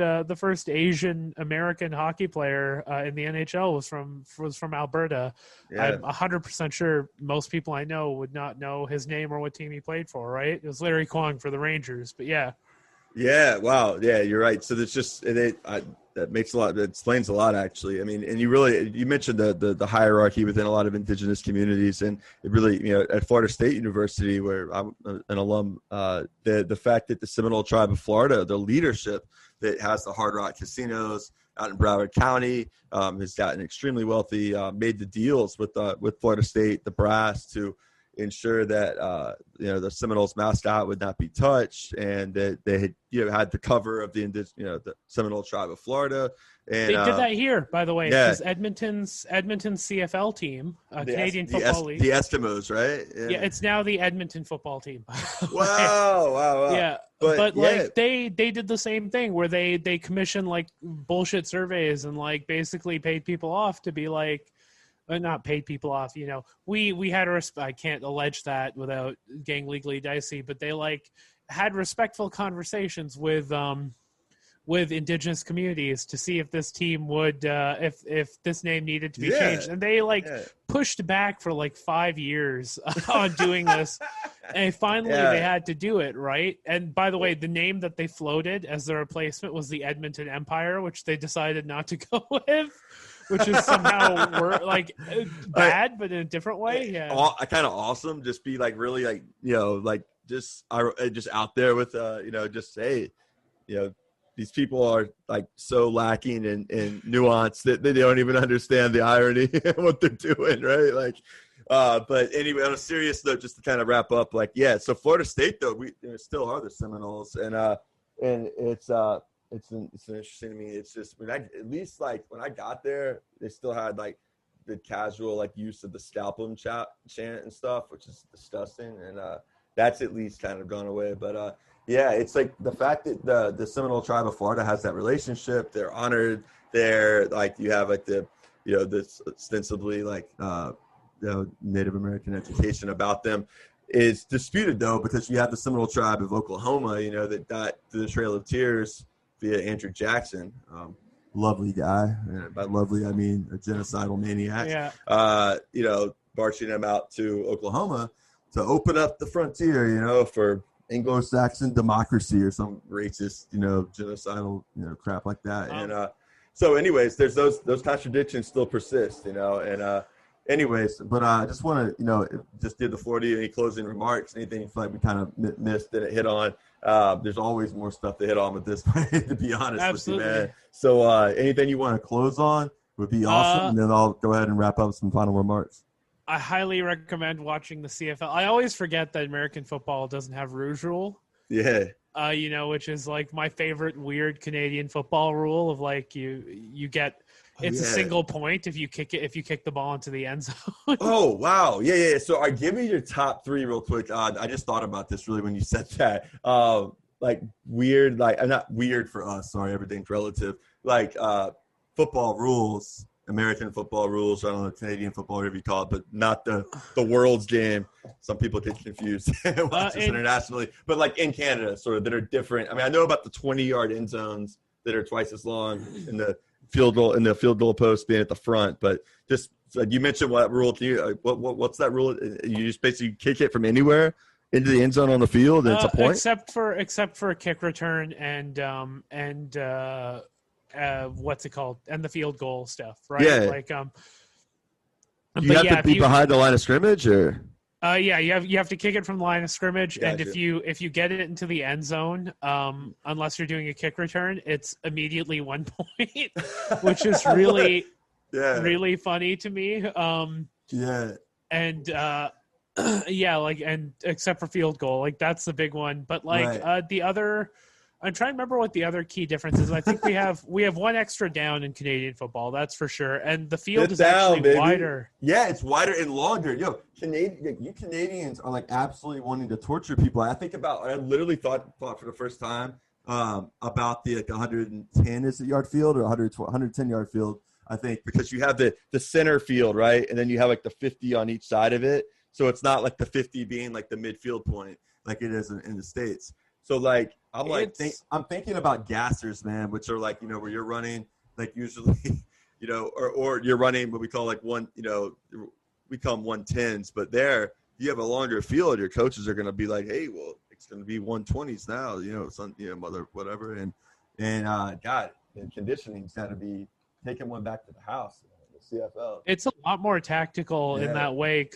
Asian American hockey player in the NHL was from Alberta. I'm 100% sure most people I know would not know his name or what team he played for, right? It was Larry Kwong for the Rangers, but wow. Yeah, you're right. So there's just that makes a lot. That explains a lot, actually. I mean, and you mentioned the hierarchy within a lot of Indigenous communities, and it really, you know, at Florida State University, where I'm an alum, the fact that the Seminole Tribe of Florida, the leadership that has the Hard Rock casinos out in Broward County, has gotten extremely wealthy. Made the deals with Florida State, the brass, to ensure that you know, the Seminoles mascot would not be touched, and that they had, you know, had the cover of the the Seminole Tribe of Florida. And they did that here, by the way, because Edmonton's CFL team, Canadian Football League, the Eskimos, right? Yeah, it's now the Edmonton football team. Wow. Yeah, but like they did the same thing where they commissioned like bullshit surveys and like basically paid people off to be like, not paid people off, you know, we had I can't allege that without getting legally dicey, but they like had respectful conversations with Indigenous communities to see if this team would if this name needed to be changed, and they pushed back for like 5 years on doing this, and finally they had to do it, right? And by the way, the name that they floated as their replacement was the Edmonton Empire, which they decided not to go with, which is somehow like bad, but in a different way. Kind of awesome. Just be like really like, you know, like just out there with you know, just say, you know, these people are like so lacking in nuance that they don't even understand the irony of what they're doing, right? Like, but anyway, on a serious note, just to kind of wrap up, like, so Florida State though, we still are the Seminoles, and it's interesting to me. It's just when I got there, they still had like the casual like use of the scalpel chant and stuff, which is disgusting. And that's at least kind of gone away. But yeah, it's like the fact that the Seminole tribe of Florida has that relationship. They're honored. They're like, you have like this ostensibly like Native American education about them is disputed though, because you have the Seminole tribe of Oklahoma, that died through the Trail of Tears via Andrew Jackson. Lovely guy. And by lovely, I mean a genocidal maniac. Yeah. Marching them out to Oklahoma to open up the frontier, for Anglo-Saxon democracy or some racist, genocidal, crap like that. And so anyways, there's those contradictions still persist, anyways, but I just want to, just did the floor to you. Any closing remarks, anything you feel like we kind of missed, didn't hit on? There's always more stuff to hit on with this, to be honest Absolutely. with you, man. So anything you want to close on would be awesome, and then I'll go ahead and wrap up with some final remarks. I highly recommend watching the CFL. I always forget that American football doesn't have Rouge Rule. Yeah. Which is like my favorite weird Canadian football rule of like you get a single point if you kick the ball into the end zone. Oh wow, yeah. So give me your top three real quick. I just thought about this really when you said that. Like weird, like not weird for us. Sorry, everything's relative. Like football rules. American football rules, I don't know, Canadian football, whatever you call it, but not the world's game. Some people get confused internationally, but like in Canada, sort of, that are different. I mean, I know about the 20-yard end zones that are twice as long in the field goal post being at the front, but just you mentioned what rule to you? What's that rule? You just basically kick it from anywhere into the end zone on the field, and it's a point, except for a kick return and what's it called, and the field goal stuff, right? Yeah. Like you have to be behind the line of scrimmage, or you have to kick it from the line of scrimmage. Gotcha. And if you get it into the end zone, unless you're doing a kick return, it's immediately 1 point, which is really really funny to me. And and except for field goal, like that's the big one. But like the other, I'm trying to remember what the other key difference is. I think we have one extra down in Canadian football, that's for sure. And the field is actually wider. Yeah, it's wider and longer. You Canadians are like absolutely wanting to torture people. I literally thought for the first time about the 110 is it yard field or 110 yard field, I think, because you have the center field, right? And then you have like the 50 on each side of it. So it's not like the 50 being like the midfield point like it is in the States. So like I'm thinking about gassers, man, which are like, where you're running like usually, or you're running what we call like one, we call them 110s, but there you have a longer field. Your coaches are going to be like, hey, well, it's going to be 120s now, mother, whatever. And God, and conditioning's got to be taking one back to the house. CFL. It's a lot more tactical in that way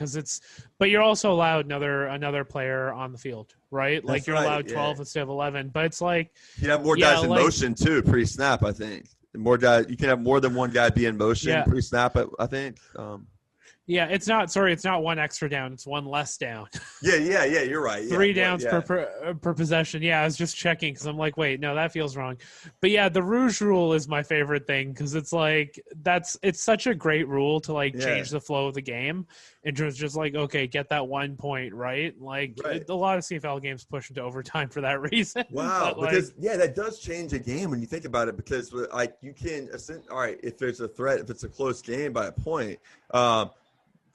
but you're also allowed another player on the field, right? That's like you're allowed 12 instead of 11, but it's like you have more guys in motion too pre-snap. I think more guys. You can have more than one guy be in motion pre-snap. I think. It's not one extra down. It's one less down. Yeah, you're right. Yeah, 3 downs per possession. Yeah, I was just checking because I'm like, wait, no, that feels wrong. But yeah, the Rouge Rule is my favorite thing because it's like it's such a great rule to like change the flow of the game. And just like, okay, get that 1 point, right? Like a lot of CFL games push into overtime for that reason. Wow, because that does change a game when you think about it, because like you can all right, if there's a threat, if it's a close game by a point,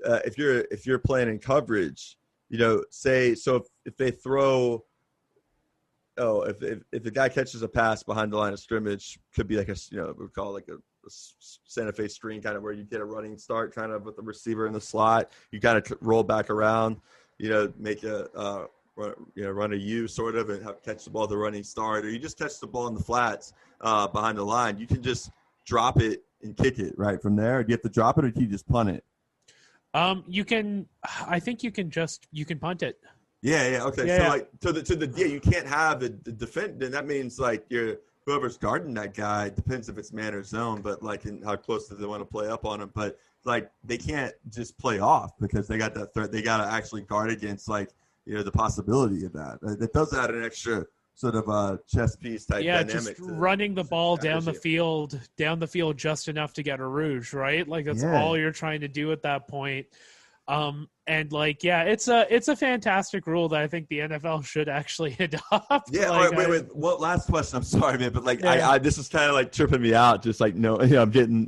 if you're playing in coverage, if they throw, if the guy catches a pass behind the line of scrimmage, could be like we call it like a Santa Fe screen, kind of where you get a running start, kind of with the receiver in the slot. You kind of roll back around, make a run a U sort of, and catch the ball at the running start, or you just catch the ball in the flats behind the line. You can just drop it and kick it right from there. Do you have to drop it, or can you just punt it? You can. I think you can punt it. Yeah. Okay. Yeah, so like you can't have the defend. Then that means like whoever's guarding that guy, depends if it's man or zone, but like in how close do they want to play up on him? But like they can't just play off because they got that threat. They got to actually guard against like the possibility of that. It does add an extra sort of chess piece type dynamic. Just running the ball down the field just enough to get a rouge, right? Like that's all you're trying to do at that point. And And like, yeah, it's a fantastic rule that I think the NFL should actually adopt. Yeah. Like, all right, wait. One last question. I'm sorry, man, but like, yeah. I this is kind of like tripping me out. Just like, no, I'm getting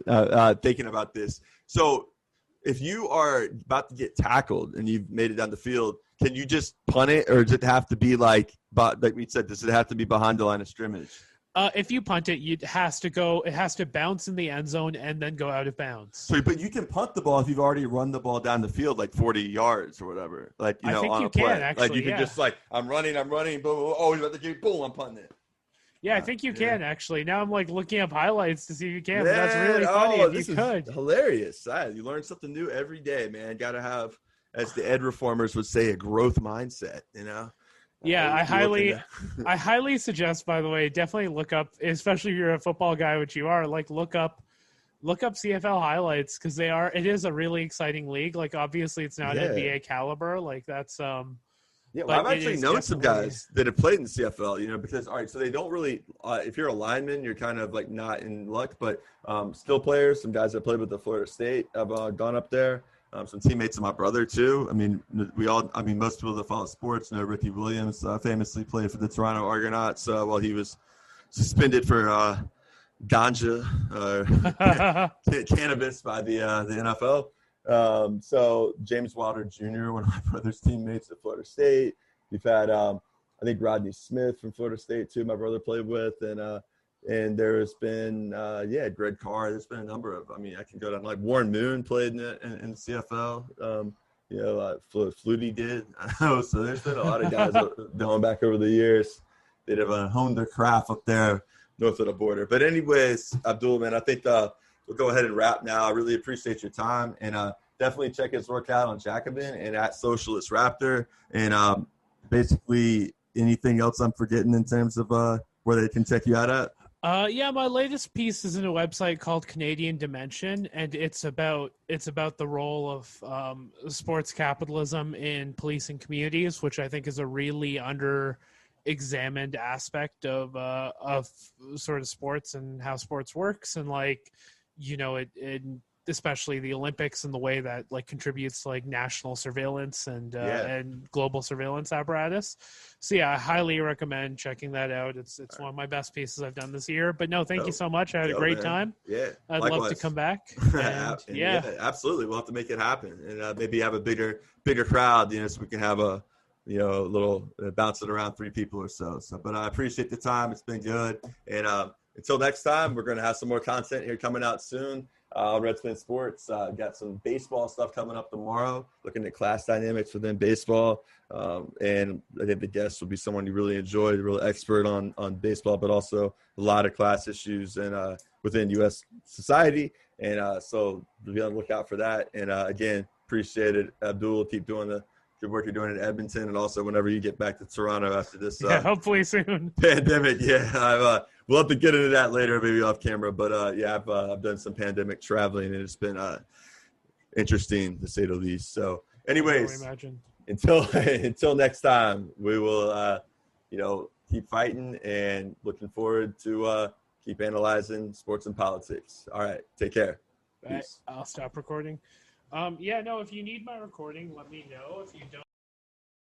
thinking about this. So, if you are about to get tackled and you've made it down the field, can you just punt it, or does it have to be like we said? Does it have to be behind the line of scrimmage? If you punt it, it has to bounce in the end zone and then go out of bounds. So, but you can punt the ball if you've already run the ball down the field like 40 yards or whatever. Like, I think on you a play. can, actually, like you can just like, I'm running, boom, boom, oh, he's about to get, boom, I'm punting it. Yeah, I think you can actually. Now I'm like looking up highlights to see if you can. But that's really funny if you could. Hilarious. You learn something new every day, man. Got to have, as the ed reformers would say, a growth mindset, you know? Yeah, I highly suggest, by the way, definitely look up, especially if you're a football guy, which you are, like look up CFL highlights, because it is a really exciting league. Like, obviously it's not NBA caliber. Like, that's yeah, well, I've actually known some guys that have played in the CFL, you know, because, all right, so they don't really, if you're a lineman, you're kind of like not in luck, but still players, some guys that played with the Florida State have gone up there. Some teammates of my brother, too. I mean, most people that follow sports know Ricky Williams famously played for the Toronto Argonauts while he was suspended for ganja, cannabis by the NFL. So James Wilder Jr., one of my brother's teammates at Florida State. We've had, I think, Rodney Smith from Florida State, too, my brother played with. And there's been, Greg Carr. There's been a number of, I can go down, like Warren Moon played in the CFL. Flutie did. So there's been a lot of guys going back over the years that have honed their craft up there north of the border. But anyways, Abdul, man, I think we'll go ahead and wrap now. I really appreciate your time. And definitely check his work out on Jacobin and at Socialist Raptor. And basically anything else I'm forgetting in terms of where they can check you out at? My latest piece is in a website called Canadian Dimension, and it's about the role of sports capitalism in policing communities, which I think is a really under-examined aspect of sort of sports and how sports works, and like, you know, it especially the Olympics and the way that like contributes to like national surveillance and global surveillance apparatus. So yeah, I highly recommend checking that out. It's one of my best pieces I've done this year. But no, thank you so much. I had a great time. Yeah, I'd love to come back. And, yeah, absolutely. We'll have to make it happen, and maybe have a bigger crowd. You know, so we can have a little bouncing around 3 people or so. But I appreciate the time. It's been good, and until next time, we're going to have some more content here coming out soon. Redspin Sports got some baseball stuff coming up tomorrow, looking at class dynamics within baseball. And I think the guest will be someone you really enjoy, a real expert on baseball, but also a lot of class issues and within U.S. society. And so be on the lookout for that. And again, appreciate it. Abdul, keep doing the good work you're doing in Edmonton, and also whenever you get back to Toronto after this hopefully soon pandemic. We'll have to get into that later, maybe off camera, but I've done some pandemic traveling, and it's been interesting to say the least. So anyways, until next time, we will keep fighting and looking forward to keep analyzing sports and politics. All right, take care. Peace. I'll stop recording. If you need my recording, let me know. If you don't,